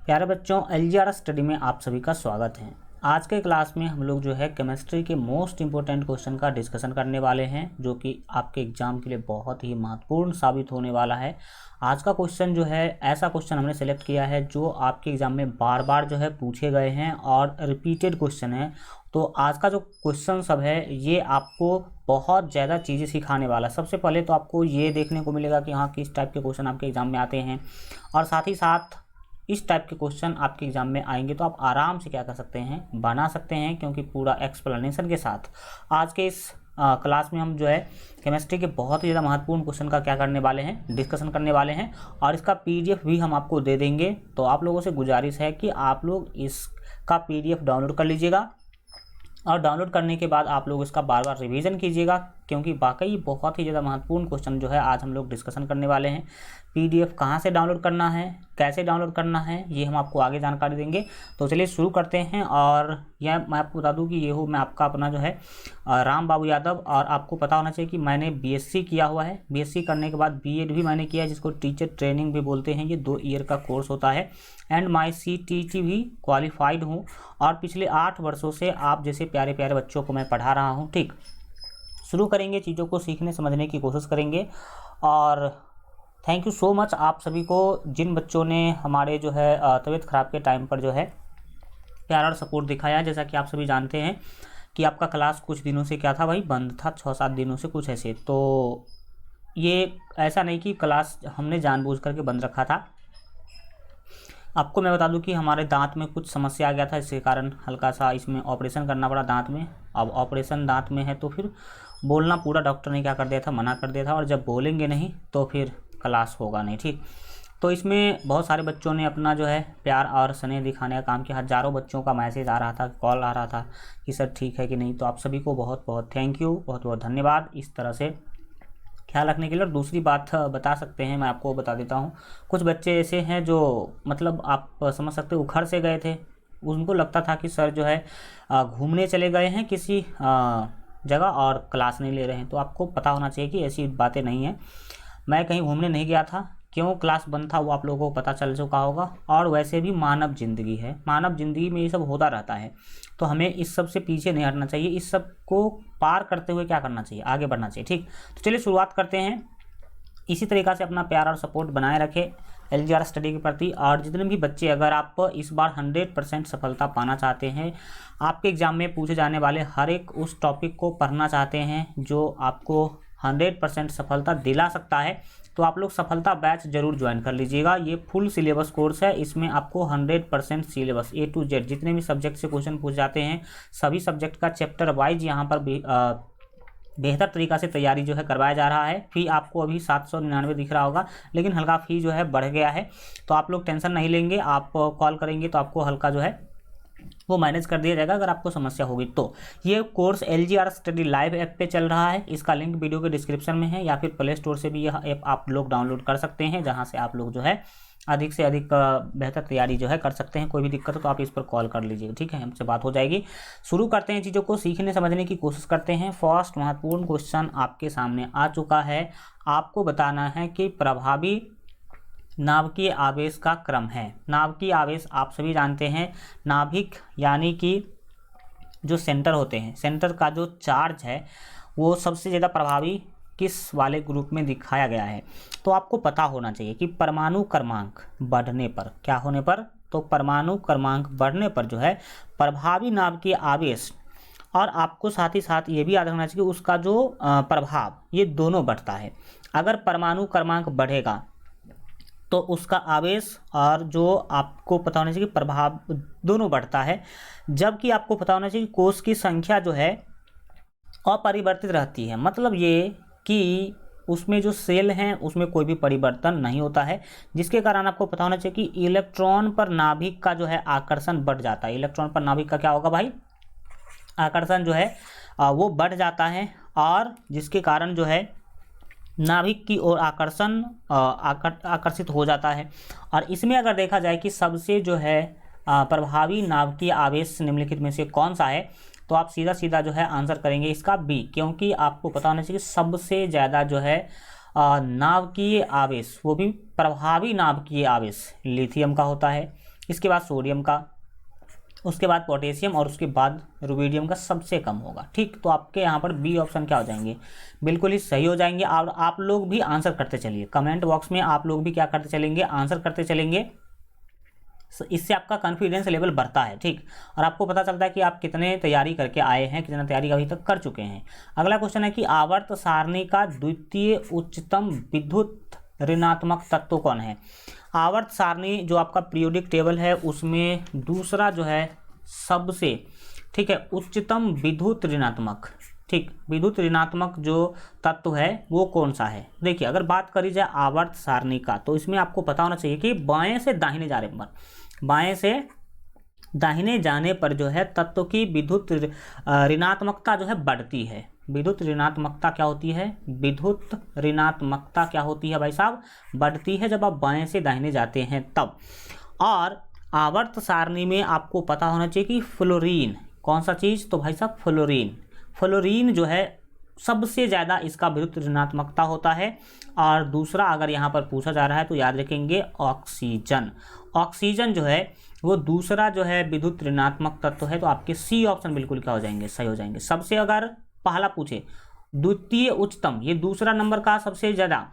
प्यारे बच्चों, LGR study में आप सभी का स्वागत है। आज के क्लास में हम लोग जो है केमिस्ट्री के मोस्ट इम्पोर्टेंट क्वेश्चन का डिस्कशन करने वाले हैं, जो कि आपके एग्जाम के लिए बहुत ही महत्वपूर्ण साबित होने वाला है। आज का क्वेश्चन जो है ऐसा क्वेश्चन हमने सेलेक्ट किया है जो आपके एग्जाम में बार बार जो है पूछे गए हैं और रिपीटेड क्वेश्चन है। तो आज का जो क्वेश्चन सब है ये आपको बहुत ज़्यादा चीज़ें सिखाने वाला है। सबसे पहले तो आपको ये देखने को मिलेगा कि हाँ किस टाइप के क्वेश्चन आपके एग्जाम में आते हैं, और साथ ही साथ इस टाइप के क्वेश्चन आपके एग्जाम में आएंगे तो आप आराम से क्या कर सकते हैं, बना सकते हैं, क्योंकि पूरा एक्सप्लेनेशन के साथ आज के इस क्लास में हम जो है केमिस्ट्री के बहुत ही ज़्यादा महत्वपूर्ण क्वेश्चन का क्या करने वाले हैं, डिस्कशन करने वाले हैं। और इसका पीडीएफ भी हम आपको दे देंगे। तो आप लोगों से गुजारिश है कि आप लोग इसका पीडीएफ डाउनलोड कर लीजिएगा, और डाउनलोड करने के बाद आप लोग इसका बार बार रिवीजन कीजिएगा, क्योंकि वाकई बहुत ही ज़्यादा महत्वपूर्ण क्वेश्चन जो है आज हम लोग डिस्कशन करने वाले हैं। पीडीएफ कहाँ से डाउनलोड करना है, कैसे डाउनलोड करना है, ये हम आपको आगे जानकारी देंगे। तो चलिए शुरू करते हैं। और यह मैं आपको बता दूं कि ये मैं आपका अपना जो है राम बाबू यादव, और आपको पता होना चाहिए कि मैंने बीएससी किया हुआ है। बीएससी करने के बाद बीएड भी मैंने किया है, जिसको टीचर ट्रेनिंग भी बोलते हैं। ये 2 ईयर का कोर्स होता है। एंड माई CTT भी क्वालिफाइड हूँ, और पिछले 8 वर्षों से आप जैसे प्यारे प्यारे बच्चों को मैं पढ़ा रहा हूँ। ठीक, शुरू करेंगे, चीज़ों को सीखने समझने की कोशिश करेंगे। और थैंक यू सो मच आप सभी को, जिन बच्चों ने हमारे जो है तबीयत ख़राब के टाइम पर जो है प्यार और सपोर्ट दिखाया। जैसा कि आप सभी जानते हैं कि आपका क्लास कुछ दिनों से क्या था भाई, बंद था, 6-7 दिनों से कुछ ऐसे। तो ये ऐसा नहीं कि क्लास हमने जानबूझ करके बंद रखा था। आपको मैं बता दूं कि हमारे दांत में कुछ समस्या आ गया था, इसके कारण हल्का सा इसमें ऑपरेशन करना पड़ा दांत में। अब ऑपरेशन दांत में है तो फिर बोलना पूरा डॉक्टर ने क्या कर दिया था, मना कर दिया था, और जब बोलेंगे नहीं तो फिर क्लास होगा नहीं। ठीक, तो इसमें बहुत सारे बच्चों ने अपना जो है प्यार और स्नेह दिखाने का काम किया। हज़ारों बच्चों का मैसेज आ रहा था, कॉल आ रहा था कि सर ठीक है कि नहीं। तो आप सभी को बहुत बहुत थैंक यू, बहुत बहुत धन्यवाद इस तरह से ख्याल रखने के लिए। और दूसरी बात बता सकते हैं, मैं आपको बता देता हूँ, कुछ बच्चे ऐसे हैं जो मतलब आप समझ सकते हो उखड़ से गए थे। उनको लगता था कि सर जो है घूमने चले गए हैं किसी जगह और क्लास नहीं ले रहे हैं। तो आपको पता होना चाहिए कि ऐसी बातें नहीं हैं। मैं कहीं घूमने नहीं गया था, क्यों क्लास बंद था वो आप लोगों को पता चल चुका होगा। और वैसे भी मानव ज़िंदगी है, मानव ज़िंदगी में ये सब होता रहता है। तो हमें इस सब से पीछे नहीं हटना चाहिए, इस सब को पार करते हुए क्या करना चाहिए, आगे बढ़ना चाहिए। ठीक, तो चलिए शुरुआत करते हैं। इसी तरीक़ा से अपना प्यार और सपोर्ट बनाए रखें एलजीआर स्टडी के प्रति। और जितने भी बच्चे, अगर आप इस बार 100% सफलता पाना चाहते हैं, आपके एग्ज़ाम में पूछे जाने वाले हर एक उस टॉपिक को पढ़ना चाहते हैं जो आपको 100% सफलता दिला सकता है, तो आप लोग सफलता बैच जरूर ज्वाइन कर लीजिएगा। ये फुल सिलेबस कोर्स है। इसमें आपको 100% सिलेबस A to Z जितने भी सब्जेक्ट से क्वेश्चन पूछ जाते हैं, सभी सब्जेक्ट का चैप्टर वाइज यहाँ पर बेहतर तरीक़ा से तैयारी जो है करवाया जा रहा है। फ़ी आपको अभी 799 दिख रहा होगा, लेकिन हल्का फ़ी जो है बढ़ गया है। तो आप लोग टेंशन नहीं लेंगे, आप कॉल करेंगे तो आपको हल्का जो है वो मैनेज कर दिया जाएगा अगर आपको समस्या होगी तो। ये course LGR study live app पे चल रहा है। इसका लिंक वीडियो के डिस्क्रिप्शन में है, या फिर प्ले स्टोर से भी यह ऐप आप लोग डाउनलोड कर सकते हैं, जहां से आप लोग जो है अधिक से अधिक बेहतर तैयारी जो है कर सकते हैं। कोई भी दिक्कत हो तो आप इस पर कॉल कर लीजिएगा, ठीक है, हमसे बात हो जाएगी। शुरू करते हैं, चीज़ों को सीखने समझने की कोशिश करते हैं। फर्स्ट महत्वपूर्ण क्वेश्चन आपके सामने आ चुका है। आपको बताना है कि प्रभावी नाभिकीय आवेश का क्रम है। नाभिकीय आवेश आप सभी जानते हैं, नाभिक यानी कि जो सेंटर होते हैं, सेंटर का जो चार्ज है वो सबसे ज़्यादा प्रभावी किस वाले ग्रुप में दिखाया गया है। तो आपको पता होना चाहिए कि परमाणु क्रमांक बढ़ने पर, क्या होने पर, तो परमाणु क्रमांक बढ़ने पर जो है प्रभावी नाभिकीय आवेश, और आपको साथ ही साथ ये भी याद रखना चाहिए कि उसका जो प्रभाव, ये दोनों बढ़ता है। अगर परमाणु क्रमांक बढ़ेगा तो उसका आवेश और जो आपको पता होना चाहिए कि प्रभाव दोनों बढ़ता है। जबकि आपको पता होना चाहिए कि कोष की संख्या जो है अपरिवर्तित रहती है। मतलब ये कि उसमें जो सेल हैं उसमें कोई भी परिवर्तन नहीं होता है, जिसके कारण आपको पता होना चाहिए कि इलेक्ट्रॉन पर नाभिक का जो है आकर्षण बढ़ जाता है। इलेक्ट्रॉन पर नाभिक का क्या होगा भाई, आकर्षण जो है वो बढ़ जाता है, और जिसके कारण जो है नाभिक की ओर आकर्षण आकर्षित हो जाता है। और इसमें अगर देखा जाए कि सबसे जो है प्रभावी नाभिकीय आवेश निम्नलिखित में से कौन सा है, तो आप सीधा सीधा जो है आंसर करेंगे इसका बी, क्योंकि आपको पता होना चाहिए कि सबसे ज़्यादा जो है नाभिकीय आवेश, वो भी प्रभावी नाभिकीय आवेश लिथियम का होता है। इसके बाद सोडियम का, उसके बाद पोटेशियम और उसके बाद रुबिडियम का सबसे कम होगा। ठीक, तो आपके यहाँ पर बी ऑप्शन क्या हो जाएंगे, बिल्कुल ही सही हो जाएंगे। और आप लोग भी आंसर करते चलिए, कमेंट बॉक्स में आप लोग भी क्या करते चलेंगे, आंसर करते चलेंगे। इससे आपका कॉन्फिडेंस लेवल बढ़ता है। ठीक, और आपको पता चलता है कि आप कितने तैयारी करके आए हैं, कितना तैयारी अभी तक कर चुके हैं। अगला क्वेश्चन है कि आवर्त सारणी का द्वितीय उच्चतम विद्युत ऋणात्मक तत्व कौन है। आवर्त सारणी जो आपका पीरियोडिक टेबल है उसमें दूसरा जो है सबसे, ठीक है, उच्चतम विद्युत ऋणात्मक, ठीक, विद्युत ऋणात्मक जो तत्व है वो कौन सा है। देखिए, अगर बात करी जाए आवर्त सारणी का, तो इसमें आपको पता होना चाहिए कि बाएं से दाहिने जाने पर, बाएं से दाहिने जाने पर जो है तत्व की विद्युत ऋणात्मकता जो है बढ़ती है। विद्युत ऋणात्मकता क्या होती है, विद्युत ऋणात्मकता क्या होती है भाई साहब, बढ़ती है जब आप बाएं से दाहिने जाते हैं तब। और आवर्त सारणी में आपको पता होना चाहिए कि फ्लोरीन, कौन सा चीज़, तो भाई साहब फ्लोरीन, फ्लोरीन जो है सबसे ज़्यादा इसका विद्युत ऋणात्मकता होता है। और दूसरा अगर यहाँ पर पूछा जा रहा है तो याद रखेंगे ऑक्सीजन, ऑक्सीजन जो है वो दूसरा जो है विद्युत ऋणात्मक तत्व है। तो आपके सी ऑप्शन बिल्कुल क्या हो जाएंगे, सही हो जाएंगे। सबसे अगर पहला पूछे द्वितीय उच्चतम, ये दूसरा नंबर का सबसे ज़्यादा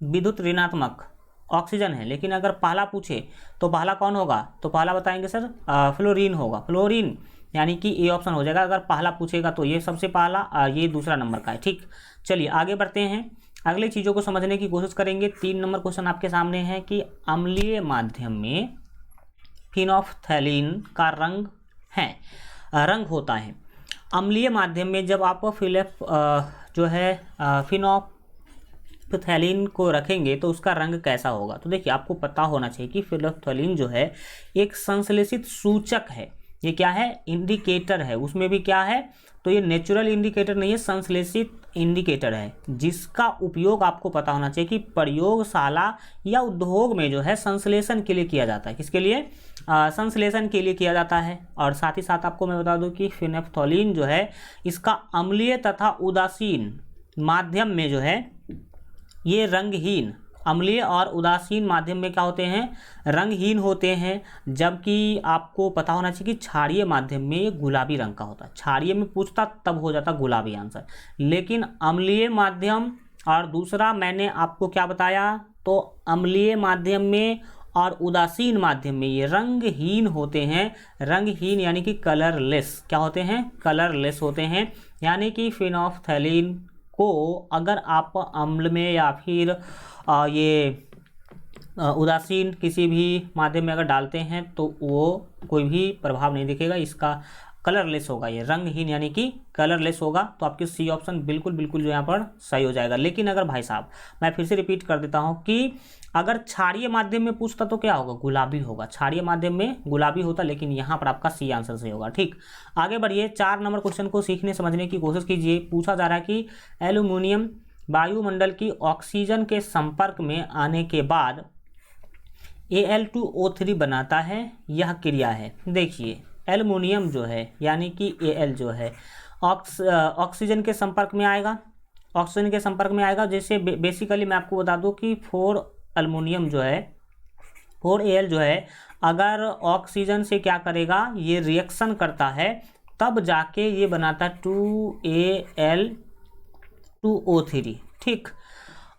विद्युत ऋणात्मक ऑक्सीजन है, लेकिन अगर पहला पूछे तो पहला कौन होगा, तो पहला बताएंगे सर फ्लोरीन होगा, फ्लोरीन, यानी कि ए ऑप्शन हो जाएगा। अगर पहला पूछेगा तो ये सबसे पहला, ये दूसरा नंबर का है। ठीक, चलिए आगे बढ़ते हैं, अगले चीज़ों को समझने की कोशिश करेंगे। 3 नंबर क्वेश्चन आपके सामने है कि अम्लीय माध्यम में फिनोल्फ्थैलीन का रंग है, रंग होता है। अम्लीय माध्यम में जब आप जो है फिनोल्फ्थैलीन को रखेंगे तो उसका रंग कैसा होगा। तो देखिए, आपको पता होना चाहिए कि फिनोल्फ्थैलीन जो है एक संश्लेषित सूचक है। ये क्या है, इंडिकेटर है, उसमें भी क्या है, तो ये नेचुरल इंडिकेटर नहीं है, संश्लेषित इंडिकेटर है, जिसका उपयोग आपको पता होना चाहिए कि प्रयोगशाला या उद्योग में जो है संश्लेषण के लिए किया जाता है। किसके लिए, संश्लेषण के लिए किया जाता है। और साथ ही साथ आपको मैं बता दूं कि फिनोल्फ्थैलीन जो है इसका अम्लीय तथा उदासीन माध्यम में जो है ये रंगहीन, अम्लीय और उदासीन माध्यम में क्या होते हैं, रंगहीन होते हैं। जबकि आपको पता होना चाहिए कि क्षारीय माध्यम में ये गुलाबी रंग का होता है। क्षारीय में पूछता तब हो जाता गुलाबी आंसर, लेकिन अम्लीय माध्यम और दूसरा मैंने आपको क्या बताया, तो अम्लीय माध्यम में और उदासीन माध्यम में ये रंगहीन होते हैं। रंगहीन यानी कि कलरलेस, क्या होते हैं, कलरलेस होते हैं। यानी कि फिनोल्फ्थैलीन को अगर आप अम्ल में या फिर ये उदासीन किसी भी माध्यम में अगर डालते हैं तो वो कोई भी प्रभाव नहीं दिखेगा, इसका कलरलेस होगा, ये रंगहीन यानी कि कलरलेस होगा। तो आपकी सी ऑप्शन बिल्कुल बिल्कुल जो यहाँ पर सही हो जाएगा। लेकिन अगर भाई साहब मैं फिर से रिपीट कर देता हूँ कि अगर क्षारीय माध्यम में पूछता तो क्या होगा, गुलाबी होगा, क्षारीय माध्यम में गुलाबी होता, लेकिन यहाँ पर आपका सी आंसर सही होगा। ठीक, आगे बढ़िए, 4 नंबर क्वेश्चन को सीखने समझने की कोशिश कीजिए। पूछा जा रहा है कि एल्यूमिनियम वायुमंडल की ऑक्सीजन के संपर्क में आने के बाद Al2O3 बनाता है, यह क्रिया है। देखिए, एल्युमिनियम जो है यानी कि Al जो है ऑक्सीजन के संपर्क में आएगा, ऑक्सीजन के संपर्क में आएगा। जैसे बेसिकली मैं आपको बता दूं कि 4 एल्युमिनियम जो है, 4Al जो है, अगर ऑक्सीजन से क्या करेगा, ये रिएक्शन करता है, तब जाके ये बनाता 2Al2O3। ठीक,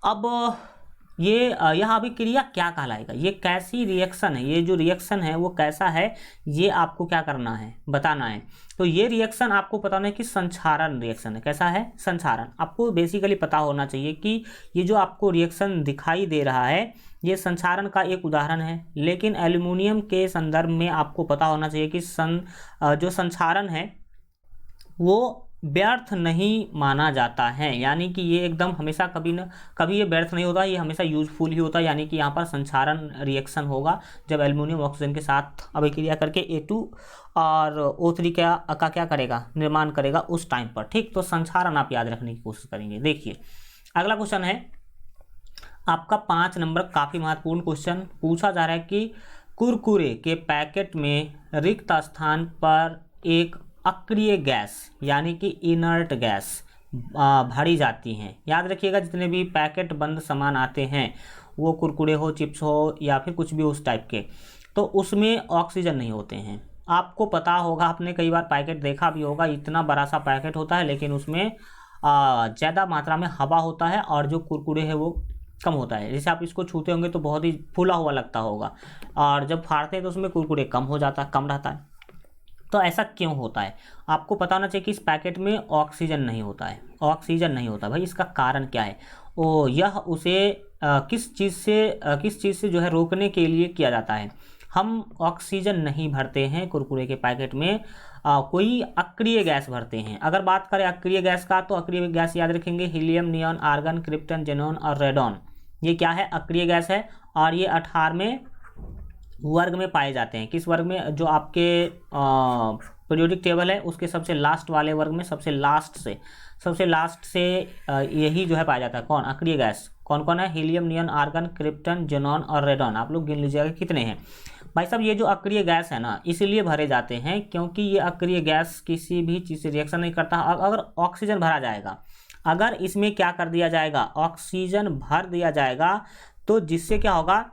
अब ये यहाँ अभी क्रिया क्या कहलाएगा, ये कैसी रिएक्शन है, ये जो रिएक्शन है वो कैसा है, ये आपको क्या करना है, बताना है। तो ये रिएक्शन आपको पता होना है कि संक्षारण रिएक्शन है। कैसा है, संक्षारण। आपको बेसिकली पता होना चाहिए कि ये जो आपको रिएक्शन दिखाई दे रहा है ये संक्षारण का एक उदाहरण है। लेकिन एल्युमिनियम के संदर्भ में आपको पता होना चाहिए कि जो संक्षारण है वो व्यर्थ नहीं माना जाता है। यानी कि ये एकदम हमेशा कभी न कभी ये व्यर्थ नहीं होता, ये हमेशा यूजफुल ही होता है। यानी कि यहाँ पर संक्षारण रिएक्शन होगा जब एल्युमिनियम ऑक्सीजन के साथ अभिक्रिया करके A2 और O3 का क्या करेगा, निर्माण करेगा उस टाइम पर। ठीक, तो संक्षारण आप याद रखने की कोशिश करेंगे। देखिए, अगला क्वेश्चन है आपका 5 नंबर, काफ़ी महत्वपूर्ण क्वेश्चन। पूछा जा रहा है कि कुरकुरे के पैकेट में रिक्त स्थान पर एक अक्रिय गैस यानी कि इनर्ट गैस भरी जाती हैं। याद रखिएगा, जितने भी पैकेट बंद सामान आते हैं, वो कुरकुरे हो, चिप्स हो या फिर कुछ भी उस टाइप के, तो उसमें ऑक्सीजन नहीं होते हैं। आपको पता होगा, आपने कई बार पैकेट देखा भी होगा, इतना बड़ा सा पैकेट होता है लेकिन उसमें ज़्यादा मात्रा में हवा होता है और जो कुरकुरे है वो कम होता है। जैसे आप इसको छूते होंगे तो बहुत ही फूला हुआ लगता होगा, और जब फाड़ते हैं तो उसमें कुरकुरे कम रहता है। तो ऐसा क्यों होता है? आपको पता होना चाहिए कि इस पैकेट में ऑक्सीजन नहीं होता है। ऑक्सीजन नहीं होता भाई, इसका कारण क्या है? यह उसे किस चीज़ से जो है रोकने के लिए किया जाता है। हम ऑक्सीजन नहीं भरते हैं कुरकुरे के पैकेट में, कोई अक्रिय गैस भरते हैं। अगर बात करें अक्रिय गैस का, तो अक्रिय गैस याद रखेंगे helium, neon, argon, krypton, xenon और रेडॉन। ये क्या है? अक्रिय गैस है, और ये 18वें वर्ग में पाए जाते हैं। किस वर्ग में? जो आपके पीरियोडिक टेबल है उसके सबसे लास्ट वाले वर्ग में, सबसे लास्ट से यही जो है पाया जाता है। कौन? अक्रिय गैस। कौन कौन है? Helium, neon, argon, krypton, xenon और रेडॉन। आप लोग गिन लीजिएगा कितने हैं भाई साहब। ये जो अक्रिय गैस है ना, इसीलिए भरे जाते हैं क्योंकि ये अक्रिय गैस किसी भी चीज़ से रिएक्शन नहीं करता। अगर ऑक्सीजन भरा जाएगा, अगर इसमें क्या कर दिया जाएगा, ऑक्सीजन भर दिया जाएगा, तो जिससे क्या होगा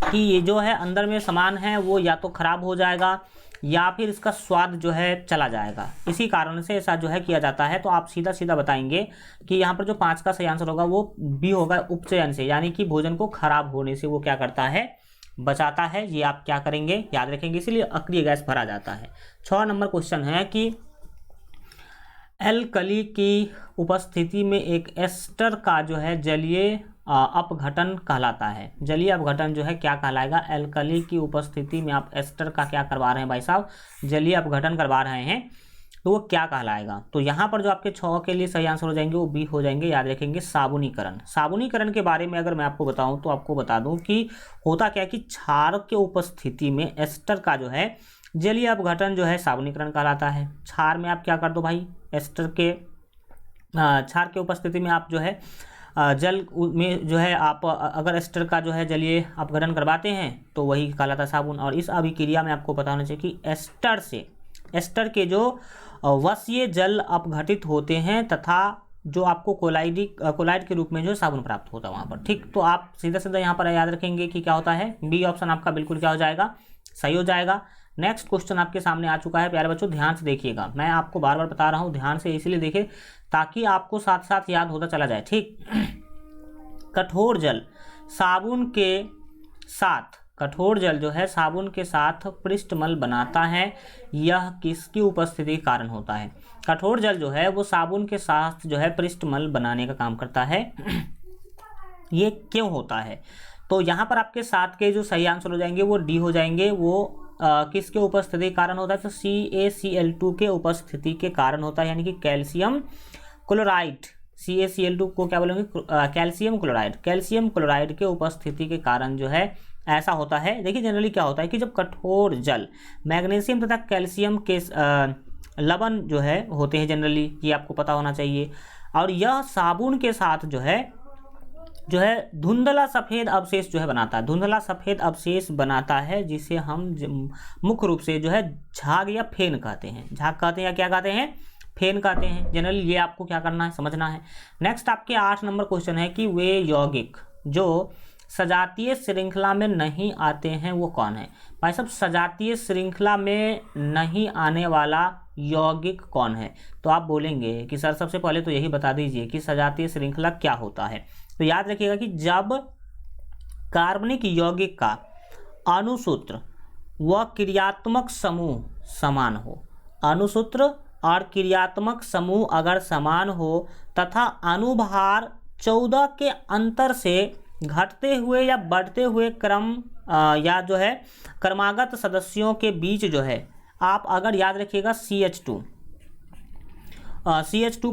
कि ये जो है अंदर में सामान है वो या तो खराब हो जाएगा या फिर इसका स्वाद जो है चला जाएगा। इसी कारण से ऐसा जो है किया जाता है। तो आप सीधा सीधा बताएंगे कि यहाँ पर जो 5 का सही आंसर होगा वो बी होगा, उपचयन से, यानी कि भोजन को खराब होने से वो क्या करता है, बचाता है। ये आप क्या करेंगे, याद रखेंगे, इसीलिए अक्रिय गैस भरा जाता है। 6 नंबर क्वेश्चन है कि एल्कली की उपस्थिति में एक एस्टर का जो है जलीय अपघटन कहलाता है। जलीय अपघटन जो है क्या कहलाएगा? एल्कली की उपस्थिति में आप एस्टर का क्या करवा रहे हैं भाई साहब, जलीय अपघटन करवा रहे हैं, तो वो क्या कहलाएगा? तो यहाँ पर जो आपके 6 के लिए सही आंसर हो जाएंगे वो बी हो जाएंगे। याद रखेंगे साबुनीकरण। साबुनीकरण के बारे में अगर मैं आपको बताऊं तो आपको बता दूं कि होता क्या है कि क्षार के उपस्थिति में एस्टर का जो है जलीय अपघटन जो है साबुनीकरण कहलाता है। क्षार में आप क्या कर दो भाई, एस्टर के क्षार के उपस्थिति में आप जो है जल में जो है आप अगर एस्टर का जो है जलीय अपघटन करवाते हैं तो वही कहलाता है साबुन। और इस अभिक्रिया में आपको पता होना चाहिए कि एस्टर के जो वसीय जल अपघटित होते हैं तथा जो आपको कोलाइड के रूप में जो साबुन प्राप्त होता है वहाँ पर। ठीक, तो आप सीधा सीधा यहाँ पर याद रखेंगे कि क्या होता है, बी ऑप्शन आपका बिल्कुल क्या हो जाएगा, सही हो जाएगा। नेक्स्ट क्वेश्चन आपके सामने आ चुका है प्यारे बच्चों, ध्यान से देखिएगा। मैं आपको बार बार बता रहा हूँ, ध्यान से इसलिए देखें ताकि आपको साथ साथ याद होता चला जाए। ठीक, कठोर जल साबुन के साथ, कठोर जल जो है साबुन के साथ पृष्ठमल बनाता है, यह किसकी उपस्थिति के कारण होता है? कठोर जल जो है वो साबुन के साथ जो है पृष्ठमल बनाने का काम करता है। ये क्यों होता है? तो यहाँ पर आपके 7 के जो सही आंसर हो जाएंगे वो डी हो जाएंगे। वो किसके उपस्थिति के कारण होता है? तो CaCl2 के उपस्थिति के कारण होता है, यानी कि कैल्शियम क्लोराइड। CaCl2 को क्या बोलेंगे? Calcium chloride. कैल्शियम क्लोराइड के उपस्थिति के कारण जो है ऐसा होता है। देखिए जनरली क्या होता है कि जब कठोर जल मैग्नीशियम तथा कैल्शियम के लवण जो है होते हैं जनरली, ये आपको पता होना चाहिए, और यह साबुन के साथ जो है धुंधला सफ़ेद अवशेष जो है बनाता है। धुंधला सफ़ेद अवशेष बनाता है जिसे हम मुख्य रूप से जो है झाग या फेन कहते हैं। झाग कहते हैं या क्या कहते हैं? फेन कहते हैं। जनरली ये आपको क्या करना है, समझना है। नेक्स्ट आपके 8 नंबर क्वेश्चन है कि वे यौगिक जो सजातीय श्रृंखला में नहीं आते हैं वो कौन है? भाई साहब, सजातीय श्रृंखला में नहीं आने वाला यौगिक कौन है? तो आप बोलेंगे कि सर सबसे पहले तो यही बता दीजिए कि सजातीय श्रृंखला क्या होता है। तो याद रखिएगा कि जब कार्बनिक यौगिक का अणुसूत्र व क्रियात्मक समूह समान हो, अणुसूत्र और क्रियात्मक समूह अगर समान हो तथा अणुभार 14 के अंतर से घटते हुए या बढ़ते हुए क्रम या जो है क्रमागत सदस्यों के बीच जो है आप अगर याद रखिएगा CH2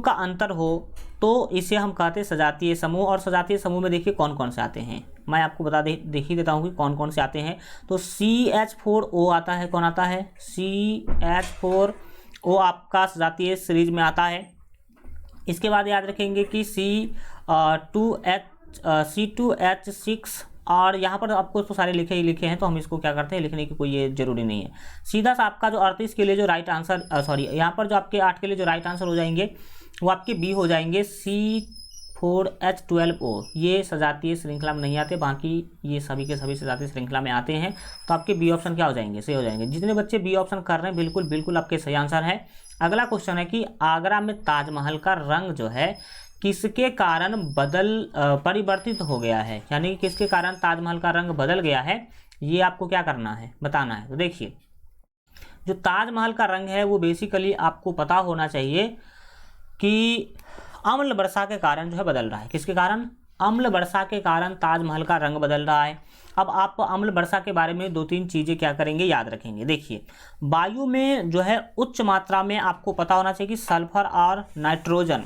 का अंतर हो तो इसे हम कहते हैं सजातीय समूह। और सजातीय समूह में देखिए कौन कौन से आते हैं, मैं आपको देख ही देता हूँ कि कौन कौन से आते हैं। तो CH4O आता है। कौन आता है? CH4O आपका सजातीय सीरीज में आता है। इसके बाद याद रखेंगे कि C2H6, और यहाँ पर आपको तो सारे लिखे ही लिखे हैं तो हम इसको क्या करते हैं, लिखने की कोई ये जरूरी नहीं है। सीधा सा आपका जो 38 के लिए जो राइट आंसर यहाँ पर जो आपके 8 के लिए जो राइट आंसर हो जाएंगे वो आपके बी हो जाएंगे, 4H12O ये सजातीय श्रृंखला में नहीं आते, बाकी ये सभी के सभी सजातीय श्रृंखला में आते हैं। तो आपके बी ऑप्शन क्या हो जाएंगे, सही हो जाएंगे। जितने बच्चे बी ऑप्शन कर रहे हैं बिल्कुल बिल्कुल आपके सही आंसर है। अगला क्वेश्चन है कि आगरा में ताजमहल का रंग जो है किसके कारण परिवर्तित हो गया है, यानी किसके कारण ताजमहल का रंग बदल गया है, ये आपको क्या करना है, बताना है। तो देखिए, जो ताजमहल का रंग है वो बेसिकली आपको पता होना चाहिए कि अम्ल वर्षा के कारण जो है बदल रहा है। किसके कारण, अम्ल वर्षा के कारण ताजमहल का रंग बदल रहा है। अब आप अम्ल वर्षा के बारे में 2-3 चीज़ें क्या करेंगे, याद रखेंगे। देखिए, वायु में जो है उच्च मात्रा में आपको पता होना चाहिए कि सल्फर और नाइट्रोजन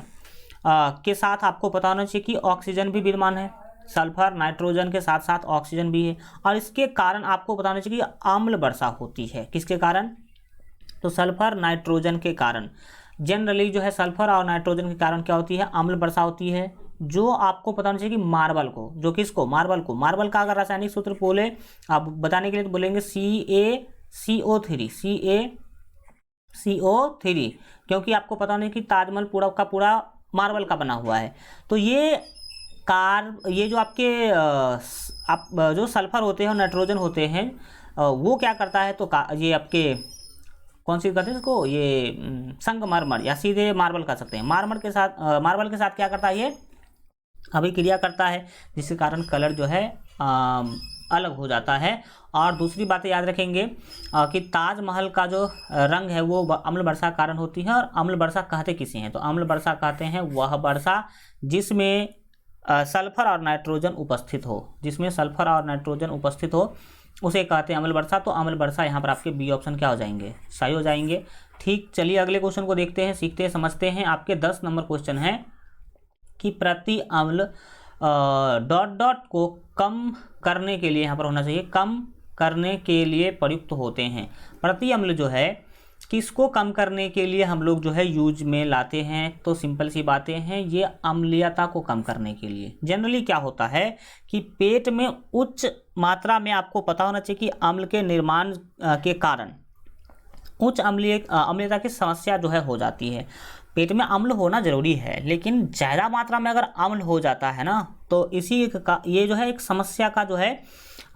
के साथ आपको पता होना चाहिए कि ऑक्सीजन भी विद्यमान है। सल्फर नाइट्रोजन के साथ साथ ऑक्सीजन भी है, और इसके कारण आपको पता होना चाहिए कि अम्ल वर्षा होती है। किसके कारण, तो सल्फर नाइट्रोजन के कारण। जनरली जो है सल्फर और नाइट्रोजन के कारण क्या होती है, अम्ल वर्षा होती है। जो आपको पता होना चाहिए कि मार्बल को, जो किसको, मार्बल को, मार्बल का अगर रासायनिक सूत्र बोले आप बताने के लिए तो बोलेंगे CaCO3, क्योंकि आपको पता नहीं कि ताजमहल पूरा का पूरा मार्बल का बना हुआ है। तो ये जो आपके जो सल्फर होते हैं और नाइट्रोजन होते हैं वो क्या करता है, तो ये आपके कौन सी कहते हैं इसको, ये संगमरमर या सीधे मार्बल कह सकते हैं। मार्बल के साथ क्या करता है, ये अभिक्रिया करता है, जिसके कारण कलर जो है अलग हो जाता है। और दूसरी बातें याद रखेंगे कि ताजमहल का जो रंग है वो अम्ल वर्षा के कारण होती है। और अम्ल वर्षा कहते किसे हैं, तो अम्ल वर्षा कहते हैं वह वर्षा जिसमें सल्फर और नाइट्रोजन उपस्थित हो, जिसमें सल्फर और नाइट्रोजन उपस्थित हो उसे कहते हैं अम्ल वर्षा। तो अम्ल वर्षा यहाँ पर आपके बी ऑप्शन क्या हो जाएंगे, सही हो जाएंगे। ठीक, चलिए अगले क्वेश्चन को देखते हैं, सीखते हैं, समझते हैं। आपके 10 नंबर क्वेश्चन है कि प्रति अम्ल ... को कम करने के लिए, यहाँ पर होना चाहिए कम करने के लिए प्रयुक्त होते हैं। प्रति अम्ल जो है किसको कम करने के लिए हम लोग जो है यूज में लाते हैं, तो सिंपल सी बातें हैं, ये अम्लीयता को कम करने के लिए। जनरली क्या होता है कि पेट में उच्च मात्रा में आपको पता होना चाहिए कि अम्ल के निर्माण के कारण उच्च अम्लीयता की समस्या जो है हो जाती है। पेट में अम्ल होना जरूरी है, लेकिन ज़्यादा मात्रा में अगर अम्ल हो जाता है ना, तो इसी का ये जो है एक समस्या का जो है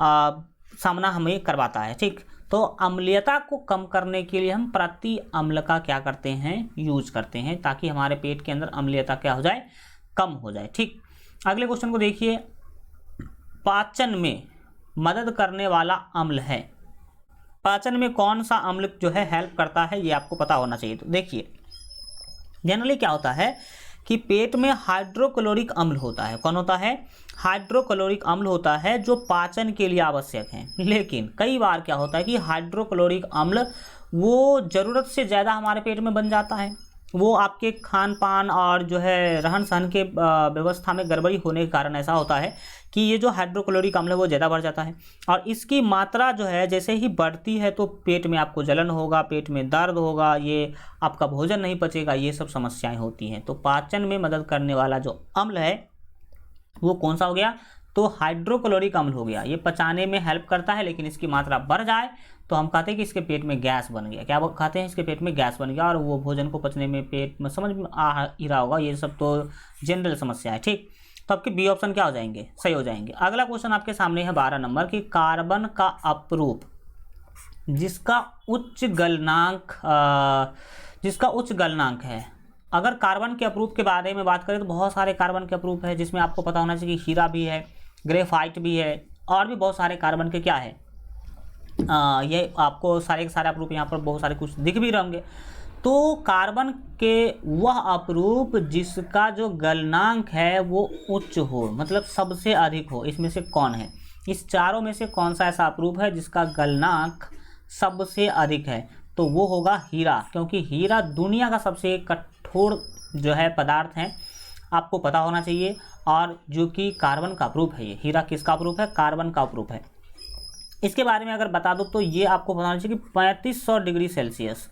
सामना हमें करवाता है। ठीक, तो अम्लीयता को कम करने के लिए हम प्रति अम्ल का क्या करते हैं, यूज करते हैं, ताकि हमारे पेट के अंदर अम्लीयता क्या हो जाए, कम हो जाए। ठीक, अगले क्वेश्चन को देखिए, पाचन में मदद करने वाला अम्ल है। पाचन में कौन सा अम्ल जो है हेल्प करता है, ये आपको पता होना चाहिए। तो देखिए, जनरली क्या होता है कि पेट में हाइड्रोक्लोरिक अम्ल होता है। कौन होता है, हाइड्रोक्लोरिक अम्ल होता है, जो पाचन के लिए आवश्यक है। लेकिन कई बार क्या होता है कि हाइड्रोक्लोरिक अम्ल वो ज़रूरत से ज़्यादा हमारे पेट में बन जाता है। वो आपके खान पान और जो है रहन सहन के व्यवस्था में गड़बड़ी होने के कारण ऐसा होता है कि ये जो हाइड्रोक्लोरिक अम्ल है वो ज़्यादा बढ़ जाता है। और इसकी मात्रा जो है जैसे ही बढ़ती है तो पेट में आपको जलन होगा, पेट में दर्द होगा, ये आपका भोजन नहीं पचेगा, ये सब समस्याएं होती हैं। तो पाचन में मदद करने वाला जो अम्ल है वो कौन सा हो गया, तो हाइड्रोक्लोरिक अम्ल हो गया। ये पचाने में हेल्प करता है, लेकिन इसकी मात्रा बढ़ जाए तो हम कहते हैं कि इसके पेट में गैस बन गया। क्या कहते हैं, इसके पेट में गैस बन गया, और वो भोजन को पचने में पेट में समझ में आ ही रहा होगा। ये सब तो जनरल समस्या है। ठीक, तो आपके बी ऑप्शन क्या हो जाएंगे, सही हो जाएंगे। अगला क्वेश्चन आपके सामने है 12 नंबर की, कार्बन का अपरूप जिसका उच्च गलनांक है। अगर कार्बन के अपरूप के बारे में बात करें तो बहुत सारे कार्बन के अपरूप है, जिसमें आपको पता होना चाहिए कि हीरा भी है, ग्रेफाइट भी है, और भी बहुत सारे कार्बन के क्या है, ये आपको सारे के सारे अपरूप यहाँ पर बहुत सारे कुछ दिख भी रहेंगे। तो कार्बन के वह अपरूप जिसका जो गलनांक है वो उच्च हो, मतलब सबसे अधिक हो, इसमें से कौन है, इस चारों में से कौन सा ऐसा अपरूप है जिसका गलनांक सबसे अधिक है, तो वो होगा हीरा। क्योंकि हीरा दुनिया का सबसे कठोर जो है पदार्थ है, आपको पता होना चाहिए। और जो कि कार्बन का अपरूप है, ये हीरा किसका अपरूप है, कार्बन का अपरूप है। इसके बारे में अगर बता दूं तो ये आपको पता होना चाहिए कि 3500 डिग्री सेल्सियस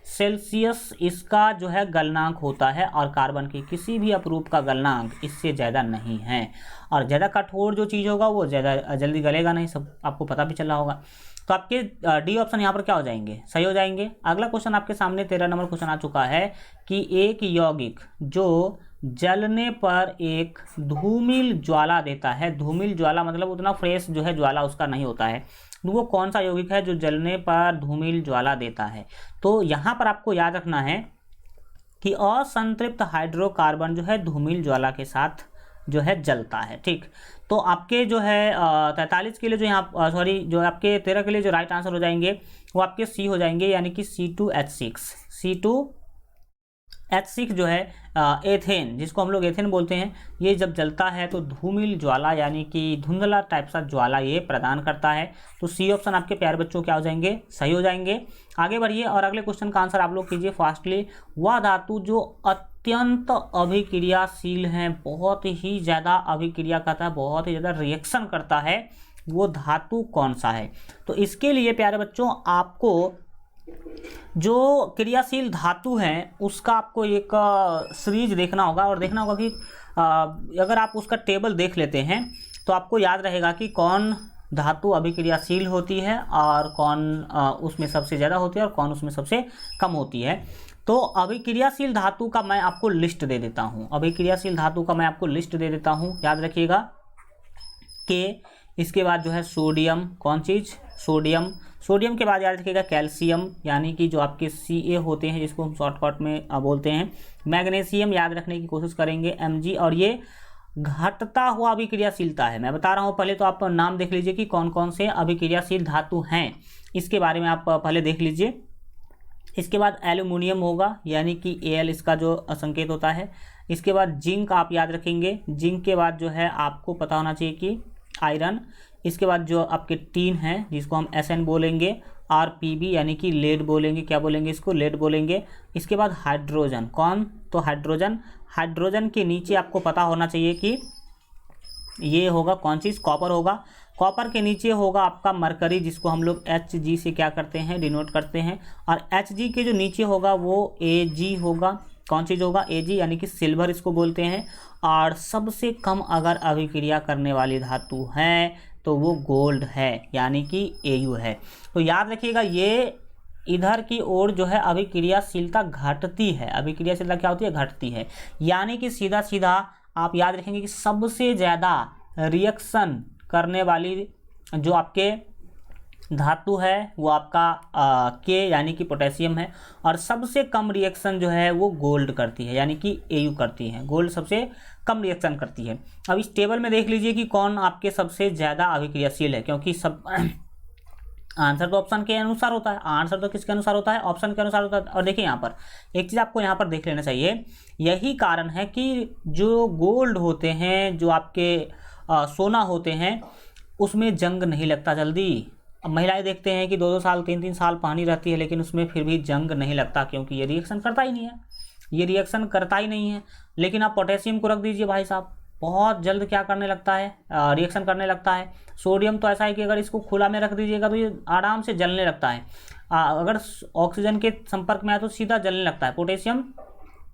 सेल्सियस इसका जो है गलनांक होता है, और कार्बन के किसी भी अपरूप का गलनांक इससे ज़्यादा नहीं है। और ज़्यादा कठोर जो चीज़ होगा वो ज़्यादा जल्दी गलेगा नहीं, सब आपको पता भी चला होगा। तो आपके डी ऑप्शन यहाँ पर क्या हो जाएंगे, सही हो जाएंगे। अगला क्वेश्चन आपके सामने 13 नंबर क्वेश्चन आ चुका है कि एक यौगिक जो जलने पर एक धूमिल ज्वाला देता है, धूमिल ज्वाला मतलब उतना फ्रेश जो है ज्वाला उसका नहीं होता है, वो कौन सा यौगिक है जो जलने पर धूमिल ज्वाला देता है। तो यहाँ पर आपको याद रखना है कि असंतृप्त हाइड्रोकार्बन जो है धूमिल ज्वाला के साथ जो है जलता है, ठीक। तो आपके जो है 43 के लिए जो यहाँ सॉरी जो आपके 13 के लिए जो राइट आंसर हो जाएंगे वो आपके सी हो जाएंगे, यानी कि C2H6। C2H6 जो है एथेन, जिसको हम लोग एथेन बोलते हैं, ये जब जलता है तो धूमिल ज्वाला यानी कि धुंधला टाइप सा ज्वाला ये प्रदान करता है। तो सी ऑप्शन आपके प्यारे बच्चों क्या हो जाएंगे, सही हो जाएंगे। आगे बढ़िए और अगले क्वेश्चन का आंसर आप लोग कीजिए फास्टली। वह धातु जो अत्यंत अभिक्रियाशील है, बहुत ही ज़्यादा अभिक्रिया करता है, बहुत ही ज़्यादा रिएक्शन करता है, वो धातु कौन सा है। तो इसके लिए प्यारे बच्चों आपको जो क्रियाशील धातु है उसका आपको एक सीरीज देखना होगा, और देखना होगा कि अगर आप उसका टेबल देख लेते हैं तो आपको याद रहेगा कि कौन धातु अभिक्रियाशील होती है और कौन उसमें सबसे ज़्यादा होती है और कौन उसमें सबसे कम होती है। तो अभिक्रियाशील धातु का मैं आपको लिस्ट दे देता हूँ, अभिक्रियाशील धातु का मैं आपको लिस्ट दे देता हूँ, याद रखिएगा। के इसके बाद जो है सोडियम, कौन चीज़, सोडियम। सोडियम के बाद याद रखिएगा कैल्शियम, यानी कि जो आपके Ca होते हैं जिसको हम शॉर्टकट में बोलते हैं। मैग्नीशियम याद रखने की कोशिश करेंगे, Mg। और ये घटता हुआ अभिक्रियाशीलता है, मैं बता रहा हूँ। पहले तो आप नाम देख लीजिए कि कौन कौन से अभिक्रियाशील धातु हैं, इसके बारे में आप पहले देख लीजिए। इसके बाद एल्यूमिनियम होगा, यानी कि Al इसका जो संकेत होता है। इसके बाद जिंक आप याद रखेंगे, जिंक के बाद जो है आपको पता होना चाहिए कि आयरन। इसके बाद जो आपके टीन है जिसको हम Sn बोलेंगे, और Pb यानी कि लेड बोलेंगे, क्या बोलेंगे इसको, लेड बोलेंगे। इसके बाद हाइड्रोजन, कौन, तो हाइड्रोजन। हाइड्रोजन के नीचे आपको पता होना चाहिए कि ये होगा कौन चीज़, कॉपर होगा। कॉपर के नीचे होगा आपका मरकरी, जिसको हम लोग Hg से क्या करते हैं, डिनोट करते हैं। और Hg के जो नीचे होगा वो Ag होगा, कौन चीज़ होगा, Ag, यानी कि सिल्वर इसको बोलते हैं। और सबसे कम अगर अभिक्रिया करने वाली धातु है तो वो गोल्ड है, यानी कि Au है। तो याद रखिएगा ये इधर की ओर जो है अभिक्रियाशीलता घटती है, अभिक्रियाशीलता क्या होती है, घटती है। यानी कि सीधा सीधा आप याद रखेंगे कि सबसे ज़्यादा रिएक्शन करने वाली जो आपके धातु है वो आपका के यानी कि पोटेशियम है, और सबसे कम रिएक्शन जो है वो गोल्ड करती है, यानी कि Au करती है। गोल्ड सबसे कम रिएक्शन करती है। अब इस टेबल में देख लीजिए कि कौन आपके सबसे ज़्यादा अभिक्रियाशील है, क्योंकि सब आंसर तो ऑप्शन के अनुसार होता है, आंसर तो किसके अनुसार होता है, ऑप्शन के अनुसार होता है। और देखिए यहाँ पर एक चीज़ आपको यहाँ पर देख लेना चाहिए, यही कारण है कि जो गोल्ड होते हैं, जो आपके सोना होते हैं, उसमें जंग नहीं लगता जल्दी। अब महिलाएं देखते हैं कि 2-2 साल 3-3 साल पानी रहती है, लेकिन उसमें फिर भी जंग नहीं लगता, क्योंकि ये रिएक्शन करता ही नहीं है, ये रिएक्शन करता ही नहीं है। लेकिन आप पोटेशियम को रख दीजिए भाई साहब, बहुत जल्द क्या करने लगता है, रिएक्शन करने लगता है। सोडियम तो ऐसा है कि अगर इसको खुला में रख दीजिएगा तो ये आराम से जलने लगता है, अगर ऑक्सीजन के संपर्क में आए तो सीधा जलने लगता है। पोटेशियम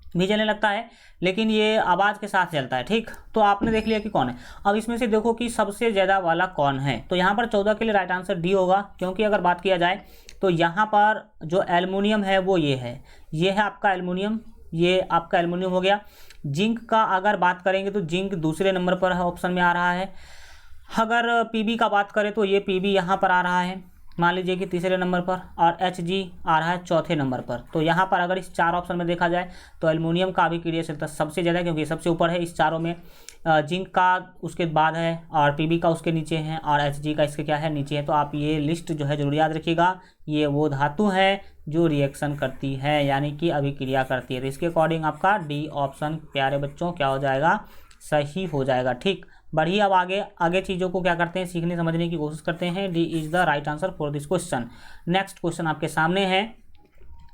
भी जलने लगता है, लेकिन ये आवाज़ के साथ जलता है, ठीक। तो आपने देख लिया कि कौन है। अब इसमें से देखो कि सबसे ज़्यादा वाला कौन है, तो यहाँ पर 14 के लिए राइट आंसर डी होगा, क्योंकि अगर बात किया जाए तो यहाँ पर जो एल्युमिनियम है वो ये है आपका एल्युमिनियम, ये आपका एल्युमिनियम हो गया। जिंक का अगर बात करेंगे तो जिंक दूसरे नंबर पर है, ऑप्शन में आ रहा है। अगर पीबी का बात करें तो ये पीबी यहाँ पर आ रहा है, मान लीजिए कि तीसरे नंबर पर, और Hg आ रहा है चौथे नंबर पर। तो यहाँ पर अगर इस 4 ऑप्शन में देखा जाए तो एल्युमिनियम का अभिक्रियाशीलता सबसे ज़्यादा है, क्योंकि सबसे ऊपर है इस चारों में। जिंक का उसके बाद है, और पीबी का उसके नीचे है, और Hg का इसके क्या है, नीचे है। तो आप ये लिस्ट जो है जरूर याद रखिएगा, ये वो धातु है जो रिएक्शन करती है, यानी कि अभिक्रिया करती है। तो इसके अकॉर्डिंग आपका डी ऑप्शन प्यारे बच्चों क्या हो जाएगा, सही हो जाएगा, ठीक। बढ़िए, अब आगे चीज़ों को क्या करते हैं, सीखने समझने की कोशिश करते हैं। D is the right answer for this question. Next question आपके सामने है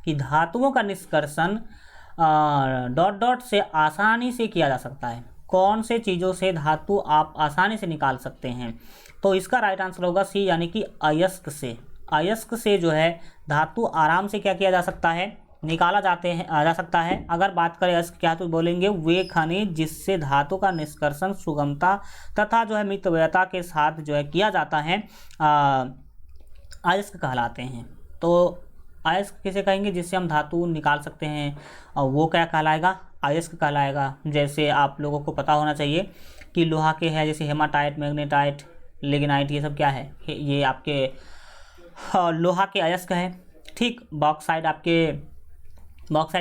कि धातुओं का निष्कर्षण डॉट डॉट से आसानी से किया जा सकता है। कौन से चीज़ों से धातु आप आसानी से निकाल सकते हैं, तो इसका राइट आंसर होगा सी, यानी कि अयस्क से। अयस्क से जो है धातु आराम से क्या किया जा सकता है, निकाला जा सकता है। अगर बात करें अयस्क क्या, तो बोलेंगे वे खनिज जिससे धातु का निष्कर्षण सुगमता तथा जो है मितव्ययता के साथ जो है किया जाता है, अयस्क कहलाते हैं। तो अयस्क किसे कहेंगे, जिससे हम धातु निकाल सकते हैं, वो क्या कहलाएगा, अयस्क कहलाएगा। जैसे आप लोगों को पता होना चाहिए कि लोहा के है, जैसे हेमाटाइट, मैग्नेटाइट, लिग्नाइट, ये सब क्या है, ये आपके लोहा के अयस्क है। ठीक, बॉक्साइड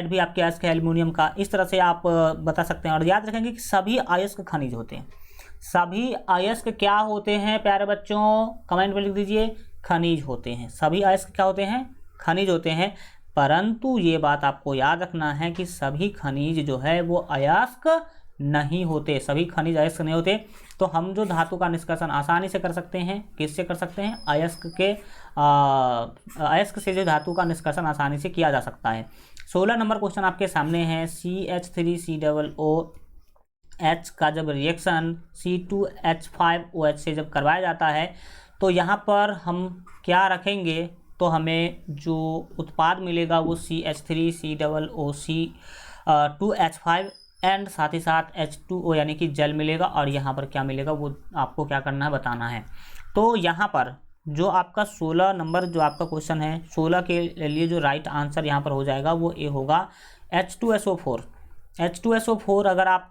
भी आपके अयस्क है एल्युमिनियम का। इस तरह से आप बता सकते हैं। और याद रखेंगे कि सभी अयस्क खनिज होते हैं। सभी अयस्क क्या होते हैं प्यारे बच्चों, कमेंट में लिख दीजिए, खनिज होते हैं। सभी अयस्क क्या होते हैं, खनिज होते हैं। परंतु ये बात आपको याद रखना है कि सभी खनिज जो है वो अयस्क नहीं होते, सभी खनिज अयस्क नहीं होते। तो हम जो धातु का निष्कर्षण आसानी से कर सकते हैं, किससे कर सकते हैं, अयस्क से जो धातु का निष्कर्षण आसानी से किया जा सकता है। 16 नंबर क्वेश्चन आपके सामने है। CH3COOH का जब रिएक्शन C2H5OH से जब करवाया जाता है, तो यहाँ पर हम क्या रखेंगे, तो हमें जो उत्पाद मिलेगा वो CH3COOC2H5 एंड साथ ही साथ H2O यानी कि जल मिलेगा। और यहाँ पर क्या मिलेगा वो आपको क्या करना है, बताना है। तो यहाँ पर जो आपका 16 नंबर जो आपका क्वेश्चन है, 16 के लिए जो राइट आंसर यहाँ पर हो जाएगा वो ए होगा, H2SO4। H2SO4 अगर आप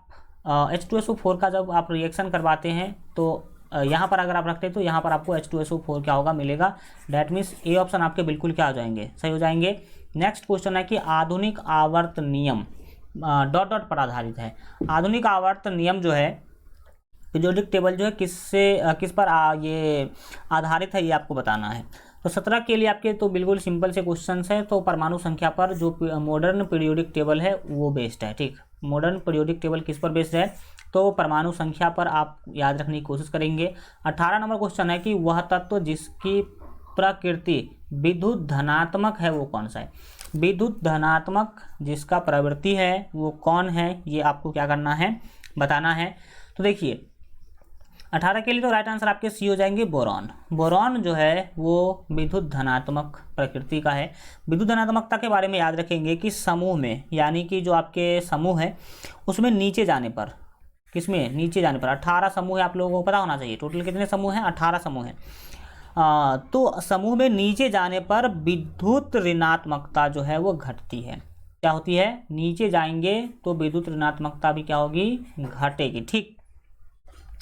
H2SO4 का जब आप रिएक्शन करवाते हैं, तो यहाँ पर अगर आप रखते हैं तो यहाँ पर आपको H2SO4 क्या होगा, मिलेगा। डैट मीन्स ए ऑप्शन आपके बिल्कुल क्या हो जाएंगे, सही हो जाएंगे। नेक्स्ट क्वेश्चन है कि आधुनिक आवर्त नियम डॉट डॉट पर आधारित है। आधुनिक आवर्त नियम जो है, पीरियोडिक टेबल जो है किस पर ये आधारित है, ये आपको बताना है। तो 17 के लिए आपके तो बिल्कुल सिंपल से क्वेश्चन है। तो परमाणु संख्या पर जो मॉडर्न पीरियोडिक टेबल है वो बेस्ड है। ठीक, मॉडर्न पीरियोडिक टेबल किस पर बेस्ड है, तो परमाणु संख्या पर आप याद रखने की कोशिश करेंगे। 18 नंबर क्वेश्चन है कि वह तत्व जिसकी प्रकृति विद्युत धनात्मक है वो कौन सा है। विद्युत धनात्मक जिसका प्रवृत्ति है वो कौन है, ये आपको क्या करना है, बताना है। तो देखिए 18 के लिए तो राइट आंसर आपके सी हो जाएंगे, बोरॉन। बोरॉन जो है वो विद्युत धनात्मक प्रकृति का है। विद्युत धनात्मकता के बारे में याद रखेंगे कि समूह में, यानी कि जो आपके समूह है उसमें नीचे जाने पर, किसमें, नीचे जाने पर 18 समूह है, आप लोगों को पता होना चाहिए। टोटल कितने समूह हैं, 18 समूह हैं। तो समूह में नीचे जाने पर विद्युत ऋणात्मकता जो है वो घटती है। क्या होती है, नीचे जाएंगे तो विद्युत ऋणात्मकता भी क्या होगी, घटेगी। ठीक,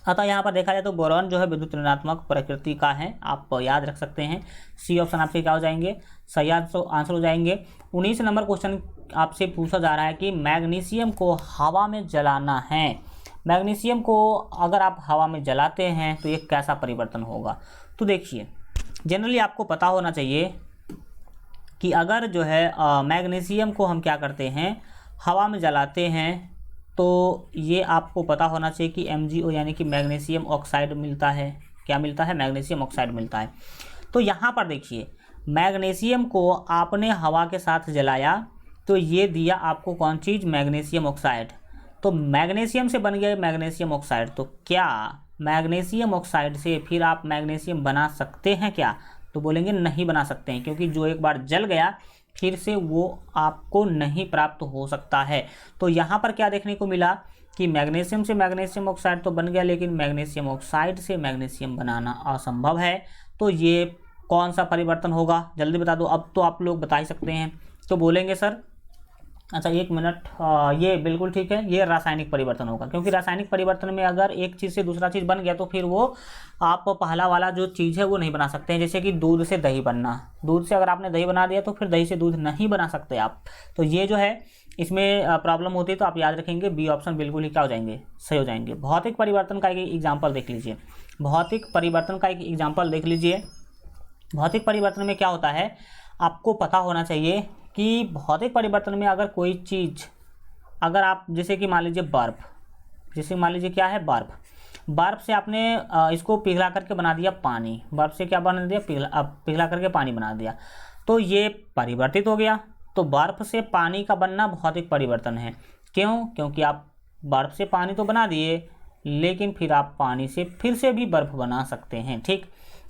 अतः यहाँ पर देखा जाए तो बोरॉन जो है विद्युत ऋणात्मक प्रकृति का है, आप याद रख सकते हैं। सी ऑप्शन आपके क्या हो जाएंगे, सही आंसर हो जाएंगे। 19 नंबर क्वेश्चन आपसे पूछा जा रहा है कि मैग्नीशियम को हवा में जलाना है। मैग्नीशियम को अगर आप हवा में जलाते हैं तो ये कैसा परिवर्तन होगा। तो देखिए जनरली आपको पता होना चाहिए कि अगर जो है मैग्नीशियम को हम क्या करते हैं, हवा में जलाते हैं, तो ये आपको पता होना चाहिए कि MgO यानी कि मैग्नीशियम ऑक्साइड मिलता है। क्या मिलता है, मैग्नीशियम ऑक्साइड मिलता है। तो यहाँ पर देखिए मैग्नीशियम को आपने हवा के साथ जलाया तो ये दिया आपको कौन चीज़, मैग्नीशियम ऑक्साइड। तो मैग्नीशियम से बन गया मैग्नीशियम ऑक्साइड। तो क्या मैग्नीशियम ऑक्साइड से फिर आप मैग्नीशियम बना सकते हैं क्या, तो बोलेंगे नहीं बना सकते हैं, क्योंकि जो एक बार जल गया फिर से वो आपको नहीं प्राप्त हो सकता है। तो यहाँ पर क्या देखने को मिला कि मैग्नीशियम से मैग्नीशियम ऑक्साइड तो बन गया, लेकिन मैग्नीशियम ऑक्साइड से मैग्नीशियम बनाना असंभव है। तो ये कौन सा परिवर्तन होगा, जल्दी बता दो। अब तो आप लोग बता ही सकते हैं। तो बोलेंगे सर, अच्छा एक मिनट, ये बिल्कुल ठीक है, ये रासायनिक परिवर्तन होगा, क्योंकि रासायनिक परिवर्तन में अगर एक चीज़ से दूसरा चीज़ बन गया तो फिर वो आप पहला वाला जो चीज़ है वो नहीं बना सकते हैं। जैसे कि दूध से दही बनना, दूध से अगर आपने दही बना दिया तो फिर दही से दूध नहीं बना सकते आप। तो ये जो है इसमें प्रॉब्लम होती है। तो आप याद रखेंगे बी ऑप्शन बिल्कुल ही क्या हो जाएंगे, सही हो जाएंगे। भौतिक परिवर्तन का एक एग्जाम्पल देख लीजिए, भौतिक परिवर्तन का एक एग्जाम्पल देख लीजिए। भौतिक परिवर्तन में क्या होता है, आपको पता होना चाहिए कि भौतिक परिवर्तन में अगर कोई चीज़, अगर आप जैसे कि मान लीजिए बर्फ़, जैसे मान लीजिए क्या है बर्फ़, बर्फ़ से आपने इसको पिघला करके बना दिया पानी, बर्फ़ से क्या बना दिया, पिघला करके पानी बना दिया, तो ये परिवर्तित हो गया। तो बर्फ़ से पानी का बनना भौतिक परिवर्तन है। क्यों, क्योंकि आप बर्फ़ से पानी तो बना दिए, लेकिन फिर आप पानी से फिर से भी बर्फ़ बना सकते हैं। ठीक,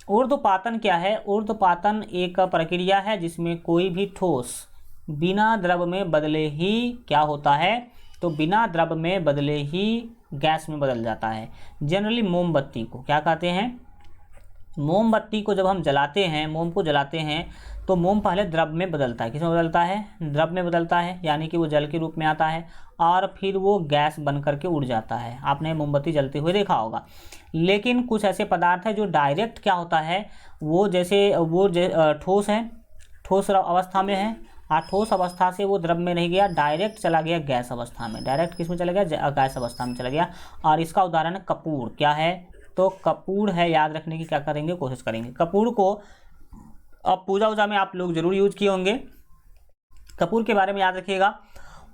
ऊर्ध्वपातन क्या है, ऊर्ध्वपातन एक प्रक्रिया है जिसमें कोई भी ठोस बिना द्रव में बदले ही क्या होता है, तो बिना द्रव में बदले ही गैस में बदल जाता है। जनरली मोमबत्ती को क्या कहते हैं, मोमबत्ती को जब हम जलाते हैं, मोम को जलाते हैं तो मोम पहले द्रव में बदलता है। किसमें बदलता है, द्रव में बदलता है, यानी कि वो जल के रूप में आता है और फिर वो गैस बन करके उड़ जाता है। आपने मोमबत्ती जलते हुए देखा होगा। लेकिन कुछ ऐसे पदार्थ है जो डायरेक्ट क्या होता है, वो जैसे ठोस है, ठोस अवस्था में है, ठोस अवस्था से वो द्रव में नहीं गया, डायरेक्ट चला गया गैस अवस्था में। डायरेक्ट किस में चला गया, गैस अवस्था में चला गया। और इसका उदाहरण है कपूर। क्या है, तो कपूर है, याद रखने की क्या करेंगे, कोशिश करेंगे। कपूर को अब पूजा वूजा में आप लोग जरूर यूज किए होंगे। कपूर के बारे में याद रखिएगा,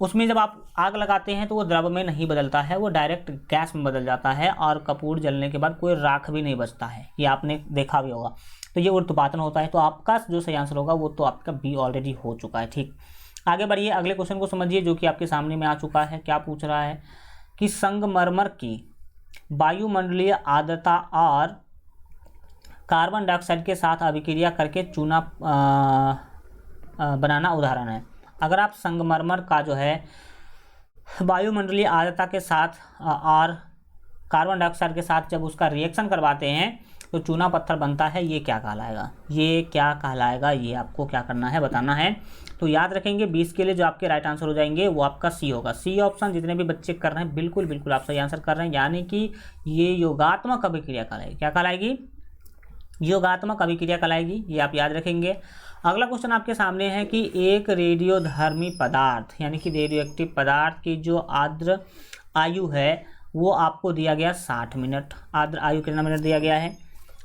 उसमें जब आप आग लगाते हैं तो वो द्रव में नहीं बदलता है, वो डायरेक्ट गैस में बदल जाता है और कपूर जलने के बाद कोई राख भी नहीं बचता है, ये आपने देखा भी होगा। तो ये ऊर्ध्वपातन होता है। तो आपका जो सही आंसर होगा वो तो आपका बी ऑलरेडी हो चुका है। ठीक, आगे बढ़िए, अगले क्वेश्चन को समझिए जो कि आपके सामने में आ चुका है। क्या पूछ रहा है कि संगमरमर की वायुमंडलीय आर्द्रता और कार्बन डाइऑक्साइड के साथ अभिक्रिया करके चूना बनाना उदाहरण है। अगर आप संगमरमर का जो है वायुमंडलीय आर्द्रता के साथ और कार्बन डाइऑक्साइड के साथ जब उसका रिएक्शन करवाते हैं तो चूना पत्थर बनता है, ये क्या कहलाएगा, ये क्या कहलाएगा, ये आपको क्या करना है, बताना है। तो याद रखेंगे 20 के लिए जो आपके राइट आंसर हो जाएंगे वो आपका सी होगा। सी ऑप्शन जितने भी बच्चे कर रहे हैं बिल्कुल बिल्कुल आप सही आंसर कर रहे हैं, यानी कि ये योगात्मक अभिक्रिया कहलाएगी। क्या कहलाएगी, योगात्मक अभिक्रिया कहलाएगी, ये आप याद रखेंगे। अगला क्वेश्चन आपके सामने है कि एक रेडियोधर्मी पदार्थ यानी कि रेडियो एक्टिव पदार्थ की जो आर्द्र आयु है वो आपको दिया गया 60 मिनट। आर्द्र आयु कितना मिनट दिया गया है,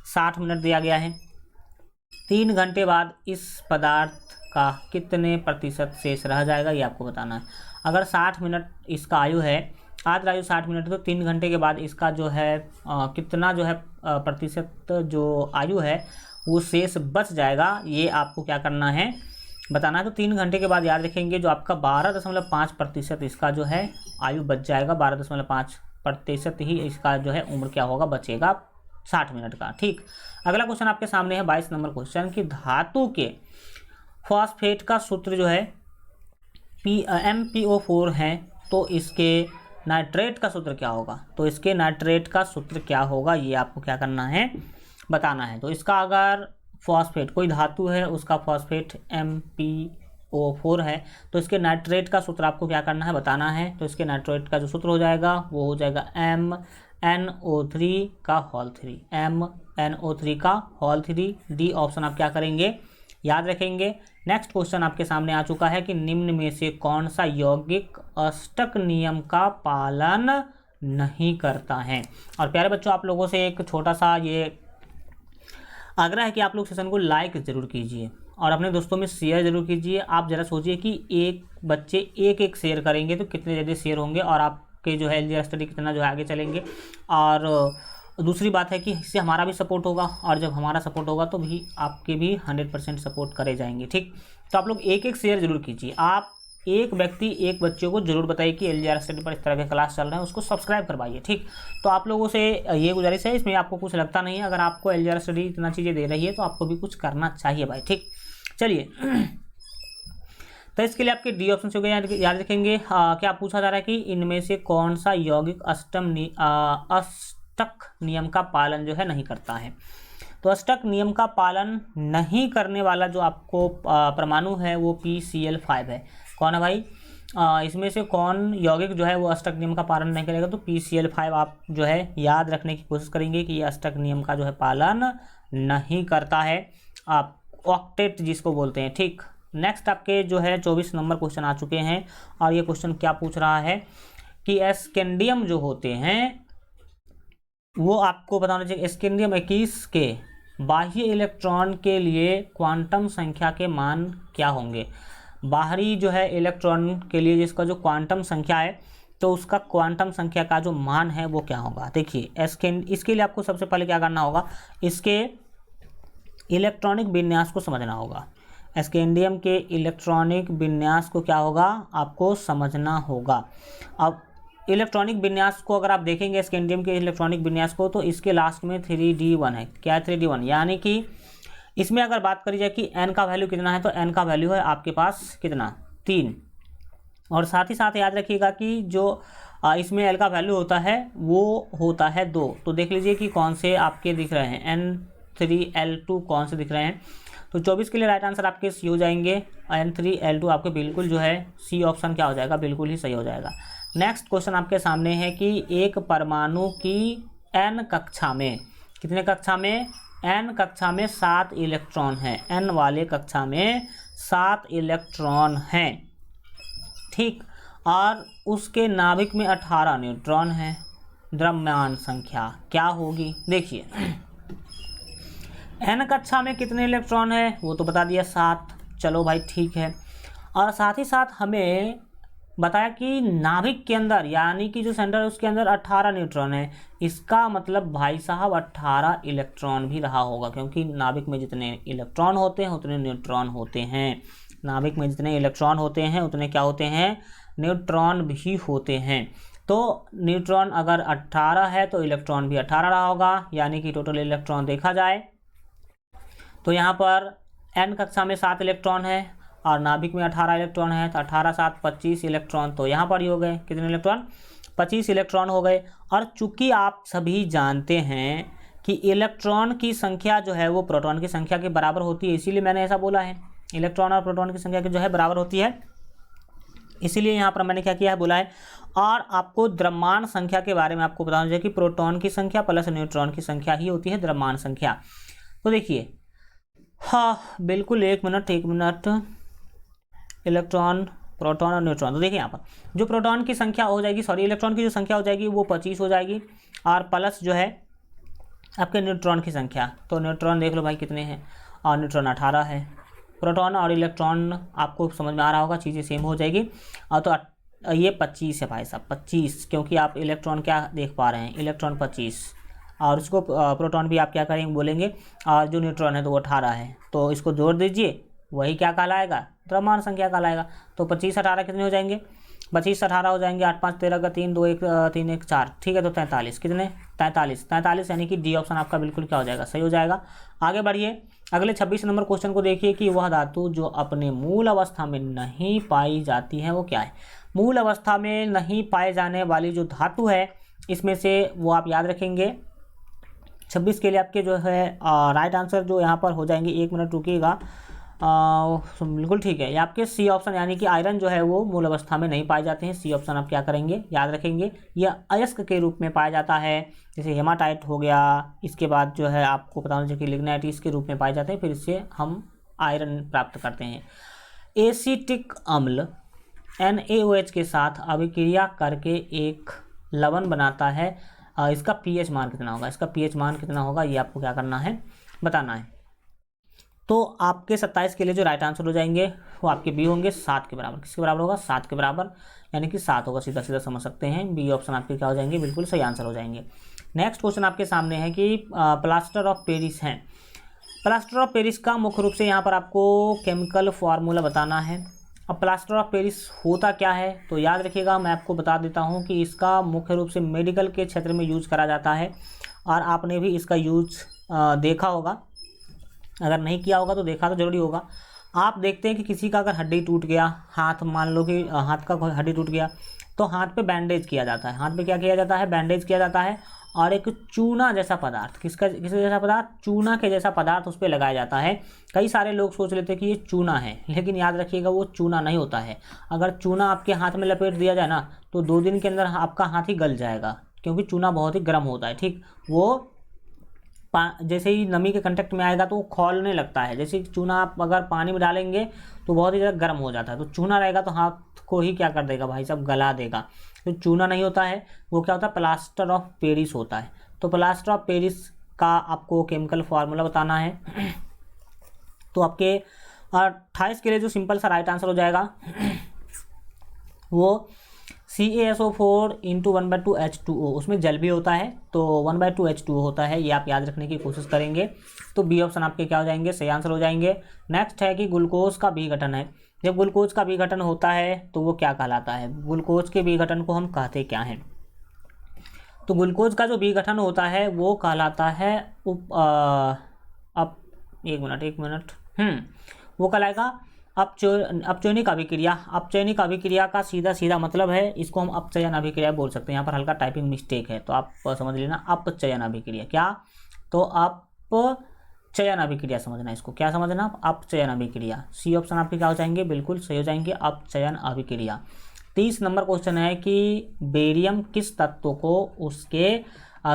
60 मिनट दिया गया है। 3 घंटे बाद इस पदार्थ का कितने प्रतिशत शेष रह जाएगा, ये आपको बताना है। अगर 60 मिनट इसका आयु है, आर्द्र आयु 60 मिनट, तो 3 घंटे के बाद इसका जो है कितना जो है प्रतिशत जो आयु है वो शेष बच जाएगा, ये आपको क्या करना है, बताना है। तो 3 घंटे के बाद याद रखेंगे जो आपका 12.5% इसका जो है आयु बच जाएगा, 12.5% ही इसका जो है उम्र क्या होगा, बचेगा 60 मिनट का। ठीक, अगला क्वेश्चन आपके सामने है 22 नंबर क्वेश्चन कि धातु के फॉस्फेट का सूत्र जो है MPO4 है, तो इसके नाइट्रेट का सूत्र क्या होगा, तो इसके नाइट्रेट का सूत्र क्या होगा, ये आपको क्या करना है, बताना है। तो इसका अगर फॉस्फेट कोई धातु है उसका फॉस्फेट MPO4 है तो इसके नाइट्रेट का सूत्र आपको क्या करना है, बताना है। तो इसके नाइट्रेट का जो सूत्र हो जाएगा वो हो जाएगा MnO3 का होल 3, MnO3 का होल 3। डी ऑप्शन आप क्या करेंगे, याद रखेंगे। नेक्स्ट क्वेश्चन आपके सामने आ चुका है कि निम्न में से कौन सा यौगिक अष्टक नियम का पालन नहीं करता है। और प्यारे बच्चों, आप लोगों से एक छोटा सा ये आग्रह है कि आप लोग सेशन को लाइक ज़रूर कीजिए और अपने दोस्तों में शेयर ज़रूर कीजिए। आप ज़रा सोचिए कि एक बच्चे एक शेयर करेंगे तो कितने ज़्यादा शेयर होंगे और आपके जो है एलजीआर स्टडी कितना जो है आगे चलेंगे। और दूसरी बात है कि इससे हमारा भी सपोर्ट होगा और जब हमारा सपोर्ट होगा तो भी आपके भी 100% सपोर्ट करे जाएंगे। ठीक, तो आप लोग एक शेयर ज़रूर कीजिए। आप एक व्यक्ति एक बच्चों को जरूर बताइए कि एलजीआर स्टडी पर इस तरह के क्लास चल रहे हैं, उसको सब्सक्राइब करवाइए। ठीक, तो आप लोगों से ये गुजारिश है, इसमें आपको कुछ लगता नहीं है। अगर आपको एलजीआर स्टडी इतना चीज़ें दे रही है तो आपको भी कुछ करना चाहिए भाई। ठीक, चलिए तो इसके लिए आपके डी ऑप्शन से हो गया, याद रखेंगे। क्या पूछा जा रहा है कि इनमें से कौन सा यौगिक अष्टक नियम का पालन जो है नहीं करता है। तो अष्टक नियम का पालन नहीं करने वाला जो आपको परमाणु है वो PCl5 है। कौन है भाई, इसमें से कौन यौगिक जो है वो अष्टक नियम का पालन नहीं करेगा, तो PCl5 आप जो है याद रखने की कोशिश करेंगे कि ये अष्टक नियम का जो है पालन नहीं करता है, आप ऑक्टेट जिसको बोलते हैं। ठीक, नेक्स्ट आपके जो है 24 नंबर क्वेश्चन आ चुके हैं और ये क्वेश्चन क्या पूछ रहा है कि स्कैंडियम जो होते हैं वो आपको बताना चाहिए। स्कैंडियम 21 के बाह्य इलेक्ट्रॉन के लिए क्वांटम संख्या के मान क्या होंगे। बाहरी जो है इलेक्ट्रॉन के लिए जिसका जो क्वांटम संख्या है तो उसका क्वांटम संख्या का जो मान है वो क्या होगा। देखिए इसके लिए आपको सबसे पहले क्या करना होगा, इसके इलेक्ट्रॉनिक विन्यास को समझना होगा। स्कैंडियम के इलेक्ट्रॉनिक विन्यास को क्या होगा, आपको समझना होगा। अब इलेक्ट्रॉनिक विन्यास को अगर आप देखेंगे स्कैंडियम के इलेक्ट्रॉनिक विन्यास को तो इसके लास्ट में 3d1 है। क्या है 3d1, यानी कि इसमें अगर बात करी जाए कि n का वैल्यू कितना है तो n का वैल्यू है आपके पास कितना 3। और साथ ही साथ याद रखिएगा कि जो इसमें एल का वैल्यू होता है वो होता है 2। तो देख लीजिए कि कौन से आपके दिख रहे हैं, N3L2 कौन से दिख रहे हैं। तो 24 के लिए राइट आंसर आपके सी हो जाएंगे, N3L2 आपके बिल्कुल जो है सी ऑप्शन क्या हो जाएगा, बिल्कुल ही सही हो जाएगा। नेक्स्ट क्वेश्चन आपके सामने है कि एक परमाणु की n कक्षा में, कितने कक्षा में, n कक्षा में 7 इलेक्ट्रॉन हैं, n वाले कक्षा में 7 इलेक्ट्रॉन हैं, ठीक, और उसके नाभिक में 18 न्यूट्रॉन हैं। द्रव्यमान संख्या क्या होगी, देखिए n कक्षा में कितने इलेक्ट्रॉन है वो तो बता दिया 7, चलो भाई ठीक है। और साथ ही साथ हमें बताया कि नाभिक के अंदर यानी कि जो सेंटर है उसके अंदर 18 न्यूट्रॉन है। इसका मतलब भाई साहब 18 इलेक्ट्रॉन भी रहा होगा, क्योंकि नाभिक में जितने इलेक्ट्रॉन होते हैं उतने न्यूट्रॉन होते हैं। नाभिक में जितने इलेक्ट्रॉन होते हैं उतने क्या होते हैं, न्यूट्रॉन भी होते हैं। तो न्यूट्रॉन अगर 18 है तो इलेक्ट्रॉन भी 18 रहा होगा, यानी कि टोटल इलेक्ट्रॉन देखा जाए तो यहाँ पर n कक्षा में 7 इलेक्ट्रॉन है और नाभिक में 18 इलेक्ट्रॉन है, तो 18 7 25 इलेक्ट्रॉन, तो यहाँ पर ही हो गए कितने इलेक्ट्रॉन, 25 इलेक्ट्रॉन हो गए। और चूंकि आप सभी जानते हैं कि इलेक्ट्रॉन की संख्या जो है वो प्रोटॉन की संख्या के बराबर होती है, इसीलिए मैंने ऐसा बोला है, इलेक्ट्रॉन और प्रोटॉन की संख्या की जो है बराबर होती है, इसीलिए यहाँ पर मैंने क्या किया है, बोला है। और आपको द्रव्यमान संख्या के बारे में आपको बताना चाहिए कि प्रोटॉन की संख्या प्लस न्यूट्रॉन की संख्या ही होती है द्रव्यमान संख्या। तो देखिए, हाँ बिल्कुल, एक मिनट, इलेक्ट्रॉन, प्रोटॉन और न्यूट्रॉन। तो देखिए यहाँ पर जो प्रोटॉन की संख्या हो जाएगी, सॉरी इलेक्ट्रॉन की जो संख्या हो जाएगी वो 25 हो जाएगी, और प्लस जो है आपके न्यूट्रॉन की संख्या, तो न्यूट्रॉन देख लो भाई कितने हैं, और न्यूट्रॉन 18 है। प्रोटॉन और इलेक्ट्रॉन आपको समझ में आ रहा होगा, चीज़ें सेम हो जाएगी। और तो ये 25 है भाई साहब, 25, क्योंकि आप इलेक्ट्रॉन क्या देख पा रहे हैं, इलेक्ट्रॉन 25, और उसको प्रोटॉन भी आप क्या करेंगे बोलेंगे, और जो न्यूट्रॉन है तो वो 18 है, तो इसको जोड़ दीजिए, वही क्या कहलाएगा, द्रव्यमान संख्या कहलाएगा। तो 25 18 कितने हो जाएंगे, 25 18 हो जाएंगे, 8 5 13 का 3 2 1 3 1 4, ठीक है। तो 43 कितने, 43 यानी कि डी ऑप्शन आपका बिल्कुल क्या हो जाएगा, सही हो जाएगा। आगे बढ़िए, अगले 26 नंबर क्वेश्चन को देखिए कि वह धातु जो अपने मूल अवस्था में नहीं पाई जाती है वो क्या है। मूल अवस्था में नहीं पाए जाने वाली जो धातु है इसमें से वो आप याद रखेंगे। 26 के लिए आपके जो है राइट आंसर जो यहाँ पर हो जाएंगे, 1 मिनट रुकिएगा, बिल्कुल ठीक है, ये आपके सी ऑप्शन, यानी कि आयरन जो है वो मूल अवस्था में नहीं पाए जाते हैं। सी ऑप्शन आप क्या करेंगे, याद रखेंगे, यह अयस्क के रूप में पाया जाता है, जैसे हेमाटाइट हो गया, इसके बाद जो है आपको पता होना चाहिए कि लिग्नाइट इसके रूप में पाए जाते हैं, फिर इससे हम आयरन प्राप्त करते हैं। एसिटिक अम्ल NaOH के साथ अभिक्रिया करके एक लवण बनाता है, इसका pH मान कितना होगा, इसका pH मान कितना होगा, ये आपको क्या करना है, बताना है। तो आपके 27 के लिए जो राइट आंसर हो जाएंगे वो आपके बी होंगे 7 के बराबर। किसके बराबर होगा, 7 के बराबर, यानी कि 7 होगा, सीधा सीधा समझ सकते हैं। बी ऑप्शन आपके क्या हो जाएंगे, बिल्कुल सही आंसर हो जाएंगे। नेक्स्ट क्वेश्चन आपके सामने है कि प्लास्टर ऑफ पेरिस है। प्लास्टर ऑफ पेरिस का मुख्य रूप से यहाँ पर आपको केमिकल फार्मूला बताना है। अब प्लास्टर ऑफ पेरिस होता क्या है, तो याद रखिएगा, मैं आपको बता देता हूँ कि इसका मुख्य रूप से मेडिकल के क्षेत्र में यूज करा जाता है, और आपने भी इसका यूज देखा होगा, अगर नहीं किया होगा तो देखा तो जरूरी होगा। आप देखते हैं कि किसी का अगर हड्डी टूट गया, हाथ मान लो कि हाथ का हड्डी टूट गया, तो हाथ पे बैंडेज किया जाता है। हाथ पे क्या किया जाता है, बैंडेज किया जाता है, और एक चूना जैसा पदार्थ, किस जैसा पदार्थ, चूना के जैसा पदार्थ उस पर लगाया जाता है। कई सारे लोग सोच लेते हैं कि ये चूना है, लेकिन याद रखिएगा वो चूना नहीं होता है। अगर चूना आपके हाथ में लपेट दिया जाए ना तो 2 दिन के अंदर आपका हाथ ही गल जाएगा, क्योंकि चूना बहुत ही गर्म होता है, ठीक। वो जैसे ही नमी के कांटेक्ट में आएगा तो वो खौलने लगता है। जैसे चूना आप अगर पानी में डालेंगे तो बहुत ही ज़्यादा गर्म हो जाता है, तो चूना रहेगा तो हाथ को ही क्या कर देगा भाई साहब, गला देगा। तो चूना नहीं होता है, वो क्या होता है, प्लास्टर ऑफ पेरिस होता है। तो प्लास्टर ऑफ पेरिस का आपको केमिकल फार्मूला बताना है। तो आपके 28 के लिए जो सिंपल सा राइट आंसर हो जाएगा वो CaSO4 × 1/2 H2O, उसमें जल भी होता है, तो 1/2 H2O होता है, ये आप याद रखने की कोशिश करेंगे। तो बी ऑप्शन आपके क्या हो जाएंगे, सही आंसर हो जाएंगे। नेक्स्ट है कि ग्लूकोज का विघटन है। जब ग्लूकोज का विघटन होता है तो वो क्या कहलाता है, ग्लूकोज के विघटन को हम कहते क्या हैं। तो ग्लूकोज का जो विघटन होता है वो कहलाता है अब एक मिनट वो कहलाएगा अपचयनिक अभिक्रिया, अपचयनिक अभिक्रिया का सीधा सीधा मतलब है, इसको हम अपचयन अभिक्रिया बोल सकते हैं। यहाँ पर हल्का टाइपिंग मिस्टेक है तो आप समझ लेना, अपचयन अभिक्रिया। क्या? तो अपचयन अभिक्रिया समझना, इसको क्या समझना? अपचयन अभिक्रिया। सी ऑप्शन आपके क्या हो जाएंगे? बिल्कुल सही हो जाएंगे, अपचयन अभिक्रिया। 30 नंबर क्वेश्चन है कि बेरियम किस तत्व को उसके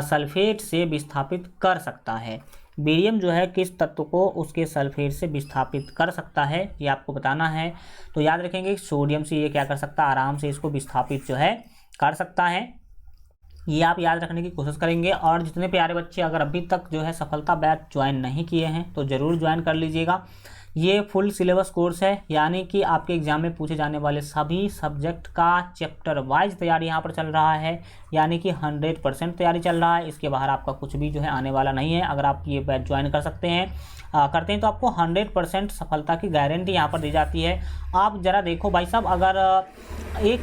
सल्फेट से विस्थापित कर सकता है। बेरियम जो है किस तत्व को उसके सल्फेट से विस्थापित कर सकता है, ये आपको बताना है। तो याद रखेंगे सोडियम से ये क्या कर सकता है, आराम से इसको विस्थापित जो है कर सकता है। ये आप याद रखने की कोशिश करेंगे। और जितने प्यारे बच्चे अगर अभी तक जो है सफलता बैच ज्वाइन नहीं किए हैं तो ज़रूर ज्वाइन कर लीजिएगा। ये फुल सिलेबस कोर्स है, यानी कि आपके एग्जाम में पूछे जाने वाले सभी सब्जेक्ट का चैप्टर वाइज तैयारी यहाँ पर चल रहा है, यानी कि 100% तैयारी चल रहा है। इसके बाहर आपका कुछ भी जो है आने वाला नहीं है। अगर आप ये बैच ज्वाइन कर सकते हैं करते हैं तो आपको 100% सफलता की गारंटी यहाँ पर दी जाती है। आप ज़रा देखो भाई साहब, अगर एक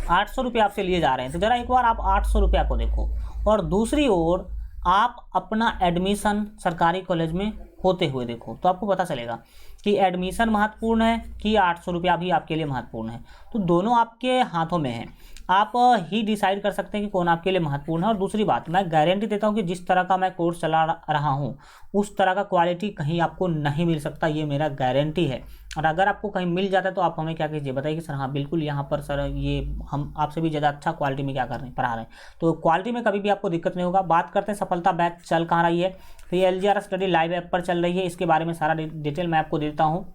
800 रुपये आपसे लिए जा रहे हैं तो ज़रा एक बार आप 800 रुपया को देखो, और दूसरी ओर आप अपना एडमिशन सरकारी कॉलेज में होते हुए देखो, तो आपको पता चलेगा कि एडमिशन महत्वपूर्ण है कि 800 रुपया भी आपके लिए महत्वपूर्ण है। तो दोनों आपके हाथों में है, आप ही डिसाइड कर सकते हैं कि कौन आपके लिए महत्वपूर्ण है। और दूसरी बात, मैं गारंटी देता हूं कि जिस तरह का मैं कोर्स चला रहा हूं उस तरह का क्वालिटी कहीं आपको नहीं मिल सकता, ये मेरा गारंटी है। और अगर आपको कहीं मिल जाता है तो आप हमें क्या कीजिए, बताइए कि सर हाँ बिल्कुल यहाँ पर सर ये हम आपसे भी ज़्यादा अच्छा क्वालिटी में क्या कर रहे हैं, पढ़ा रहे हैं। तो क्वालिटी में कभी भी आपको दिक्कत नहीं होगा। बात करते हैं सफलता बैच चल कहाँ रही है, तो ये LGR स्टडी लाइव ऐप पर चल रही है। इसके बारे में सारा डिटेल मैं आपको देता हूँ।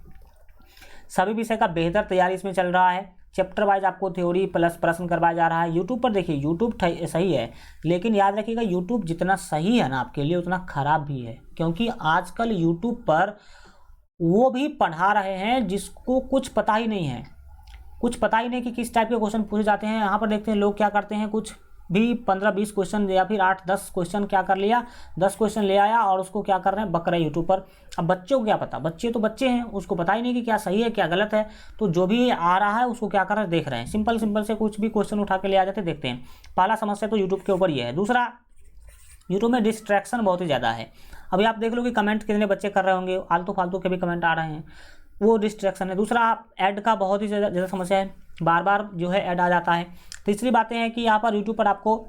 सभी विषय का बेहतर तैयारी इसमें चल रहा है। चैप्टर वाइज आपको थ्योरी प्लस प्रश्न करवाया जा रहा है। यूट्यूब पर देखिए, यूट्यूब सही है, लेकिन याद रखिएगा यूट्यूब जितना सही है ना आपके लिए उतना ख़राब भी है, क्योंकि आजकल यूट्यूब पर वो भी पढ़ा रहे हैं जिसको कुछ पता ही नहीं है, कुछ पता ही नहीं कि किस टाइप के क्वेश्चन पूछे जाते हैं। यहाँ पर देखते हैं लोग क्या करते हैं, कुछ भी 15-20 क्वेश्चन या फिर 8-10 क्वेश्चन क्या कर लिया, 10 क्वेश्चन ले आया और उसको क्या कर रहे हैं, बक रहे हैं यूट्यूब पर। अब बच्चों को क्या पता, बच्चे तो बच्चे हैं, उसको पता ही नहीं कि क्या सही है क्या गलत है। तो जो भी आ रहा है उसको क्या कर रहे हैं, देख रहे हैं। सिंपल से कुछ भी क्वेश्चन उठा के ले आ जाते, देखते हैं। पहला समस्या तो यूट्यूब के ऊपर ये है। दूसरा, यूट्यूब में डिस्ट्रैक्शन बहुत ही ज़्यादा है। अभी आप देख लो कि कमेंट कितने बच्चे कर रहे होंगे, आलतू फालतू के भी कमेंट आ रहे हैं, वो डिस्ट्रैक्शन है। दूसरा, ऐड का बहुत ही ज़्यादा समस्या है, बार बार जो है ऐड आ जाता है। तीसरी बातें हैं कि यहाँ पर यूट्यूब पर आपको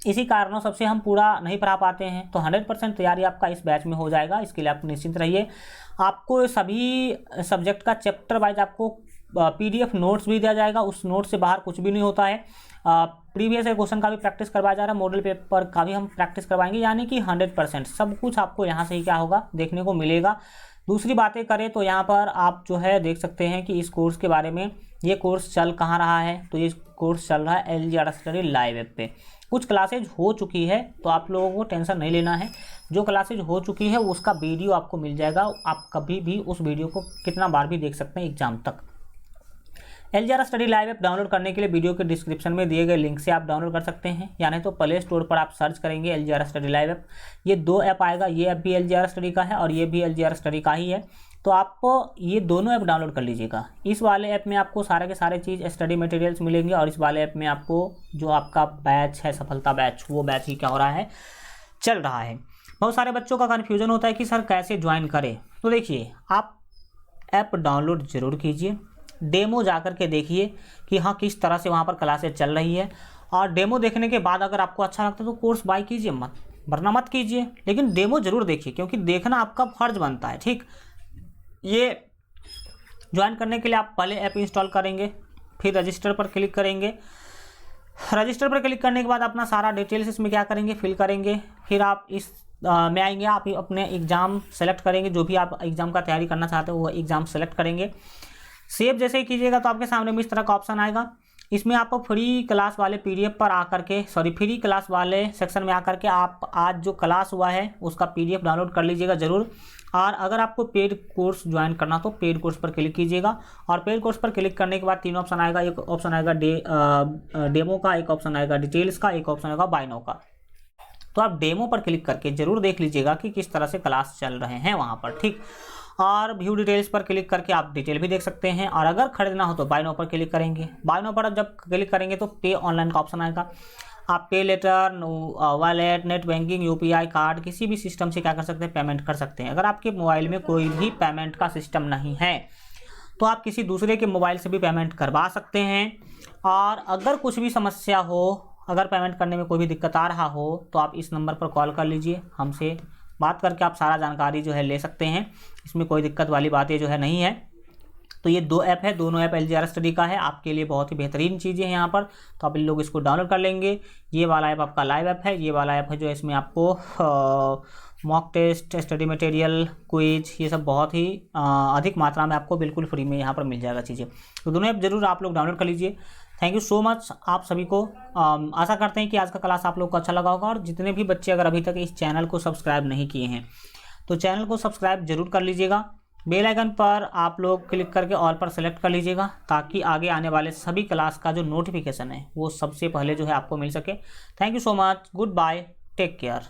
इसी कारणों सबसे हम पूरा नहीं पढ़ा पाते हैं। तो 100% तैयारी आपका इस बैच में हो जाएगा, इसके लिए आप निश्चिंत रहिए। आपको सभी सब्जेक्ट का चैप्टर वाइज आपको PDF नोट्स भी दिया जाएगा, उस नोट से बाहर कुछ भी नहीं होता है। प्रीवियस क्वेश्चन का भी प्रैक्टिस करवाया जा रहा है, मॉडल पेपर का भी हम प्रैक्टिस करवाएंगे, यानी कि 100% सब कुछ आपको यहाँ से ही क्या होगा, देखने को मिलेगा। दूसरी बातें करें तो यहाँ पर आप जो है देख सकते हैं कि इस कोर्स के बारे में, ये कोर्स चल कहाँ रहा है, तो ये कोर्स चल रहा है LGR स्टडी लाइव ऐप पे। कुछ क्लासेज हो चुकी है तो आप लोगों को टेंशन नहीं लेना है। जो क्लासेज हो चुकी है उसका वीडियो आपको मिल जाएगा, आप कभी भी उस वीडियो को कितना बार भी देख सकते हैं एग्जाम तक। LGR study live app download करने के लिए वीडियो के डिस्क्रिप्शन में दिए गए लिंक से आप डाउनलोड कर सकते हैं, यानी तो प्ले स्टोर पर आप सर्च करेंगे LGR स्टडी लाइव ऐप। ये 2 ऐप आएगा, ये ऐप भी LGR स्टडी का है और ये भी LGR स्टडी का ही है। तो आप ये दोनों ऐप डाउनलोड कर लीजिएगा। इस वाले ऐप में आपको सारे के सारे चीज़ स्टडी मटेरियल्स मिलेंगे, और इस वाले ऐप में आपको जो आपका बैच है सफलता बैच, वो बैच ही क्या हो रहा है, चल रहा है। बहुत सारे बच्चों का कन्फ्यूजन होता है कि सर कैसे ज्वाइन करें। तो देखिए, आप ऐप डाउनलोड ज़रूर कीजिए, डेमो जा कर के देखिए कि हाँ किस तरह से वहाँ पर क्लासेज चल रही है, और डेमो देखने के बाद अगर आपको अच्छा लगता है तो कोर्स बाय कीजिए, मत वरना मत कीजिए, लेकिन डेमो ज़रूर देखिए, क्योंकि देखना आपका फर्ज बनता है। ठीक, ये ज्वाइन करने के लिए आप पहले ऐप इंस्टॉल करेंगे, फिर रजिस्टर पर क्लिक करेंगे। रजिस्टर पर क्लिक करने के बाद अपना सारा डिटेल्स इसमें क्या करेंगे, फिल करेंगे। फिर आप इस में आएंगे, आप अपने एग्ज़ाम सेलेक्ट करेंगे, जो भी आप एग्ज़ाम का तैयारी करना चाहते हो वो एग्ज़ाम सेलेक्ट करेंगे। सेव जैसे ही कीजिएगा तो आपके सामने में इस तरह का ऑप्शन आएगा। इसमें आपको फ्री क्लास वाले PDF पर आकर के, फ्री क्लास वाले सेक्शन में आकर के आप आज जो क्लास हुआ है उसका PDF डाउनलोड कर लीजिएगा ज़रूर। और अगर आपको पेड कोर्स ज्वाइन करना तो पेड कोर्स पर क्लिक कीजिएगा, और पेड कोर्स पर क्लिक करने के बाद 3 ऑप्शन आएगा। एक ऑप्शन आएगा डेमो का, एक ऑप्शन आएगा डिटेल्स का, एक ऑप्शन आएगा बाय नाउ का। तो आप डेमो पर क्लिक करके ज़रूर देख लीजिएगा कि किस तरह से क्लास चल रहे हैं वहाँ पर। ठीक, और व्यू डिटेल्स पर क्लिक करके आप डिटेल भी देख सकते हैं। और अगर खरीदना हो तो बाय नाउ पर क्लिक करेंगे। बाय नाउ पर जब क्लिक करेंगे तो पे ऑनलाइन का ऑप्शन आएगा। आप pay later, wallet, net banking, UPI card, किसी भी सिस्टम से क्या कर सकते हैं, पेमेंट कर सकते हैं। अगर आपके मोबाइल में कोई भी पेमेंट का सिस्टम नहीं है तो आप किसी दूसरे के मोबाइल से भी पेमेंट करवा सकते हैं। और अगर कुछ भी समस्या हो, अगर पेमेंट करने में कोई भी दिक्कत आ रहा हो तो आप इस नंबर पर कॉल कर लीजिए, हमसे बात करके आप सारा जानकारी जो है ले सकते हैं। इसमें कोई दिक्कत वाली बातें जो है नहीं है। तो ये 2 ऐप है, दोनों ऐप LGR स्टडी का है, आपके लिए बहुत ही बेहतरीन चीज़ें हैं यहाँ पर। तो आप इन लोग इसको डाउनलोड कर लेंगे। ये वाला ऐप आपका लाइव ऐप है, ये वाला ऐप है जो इसमें आपको mock test, study material, quiz, ये सब बहुत ही अधिक मात्रा में आपको बिल्कुल फ्री में यहाँ पर मिल जाएगा चीज़ें। तो दोनों ऐप जरूर आप लोग डाउनलोड कर लीजिए। थैंक यू सो मच आप सभी को। आशा करते हैं कि आज का क्लास आप लोग को अच्छा लगा होगा। और जितने भी बच्चे अगर अभी तक इस चैनल को सब्सक्राइब नहीं किए हैं तो चैनल को सब्सक्राइब जरूर कर लीजिएगा। बेल आइकन पर आप लोग क्लिक करके ऑल पर सेलेक्ट कर लीजिएगा, ताकि आगे आने वाले सभी क्लास का जो नोटिफिकेशन है वो सबसे पहले जो है आपको मिल सके। Thank you so much, goodbye, take care.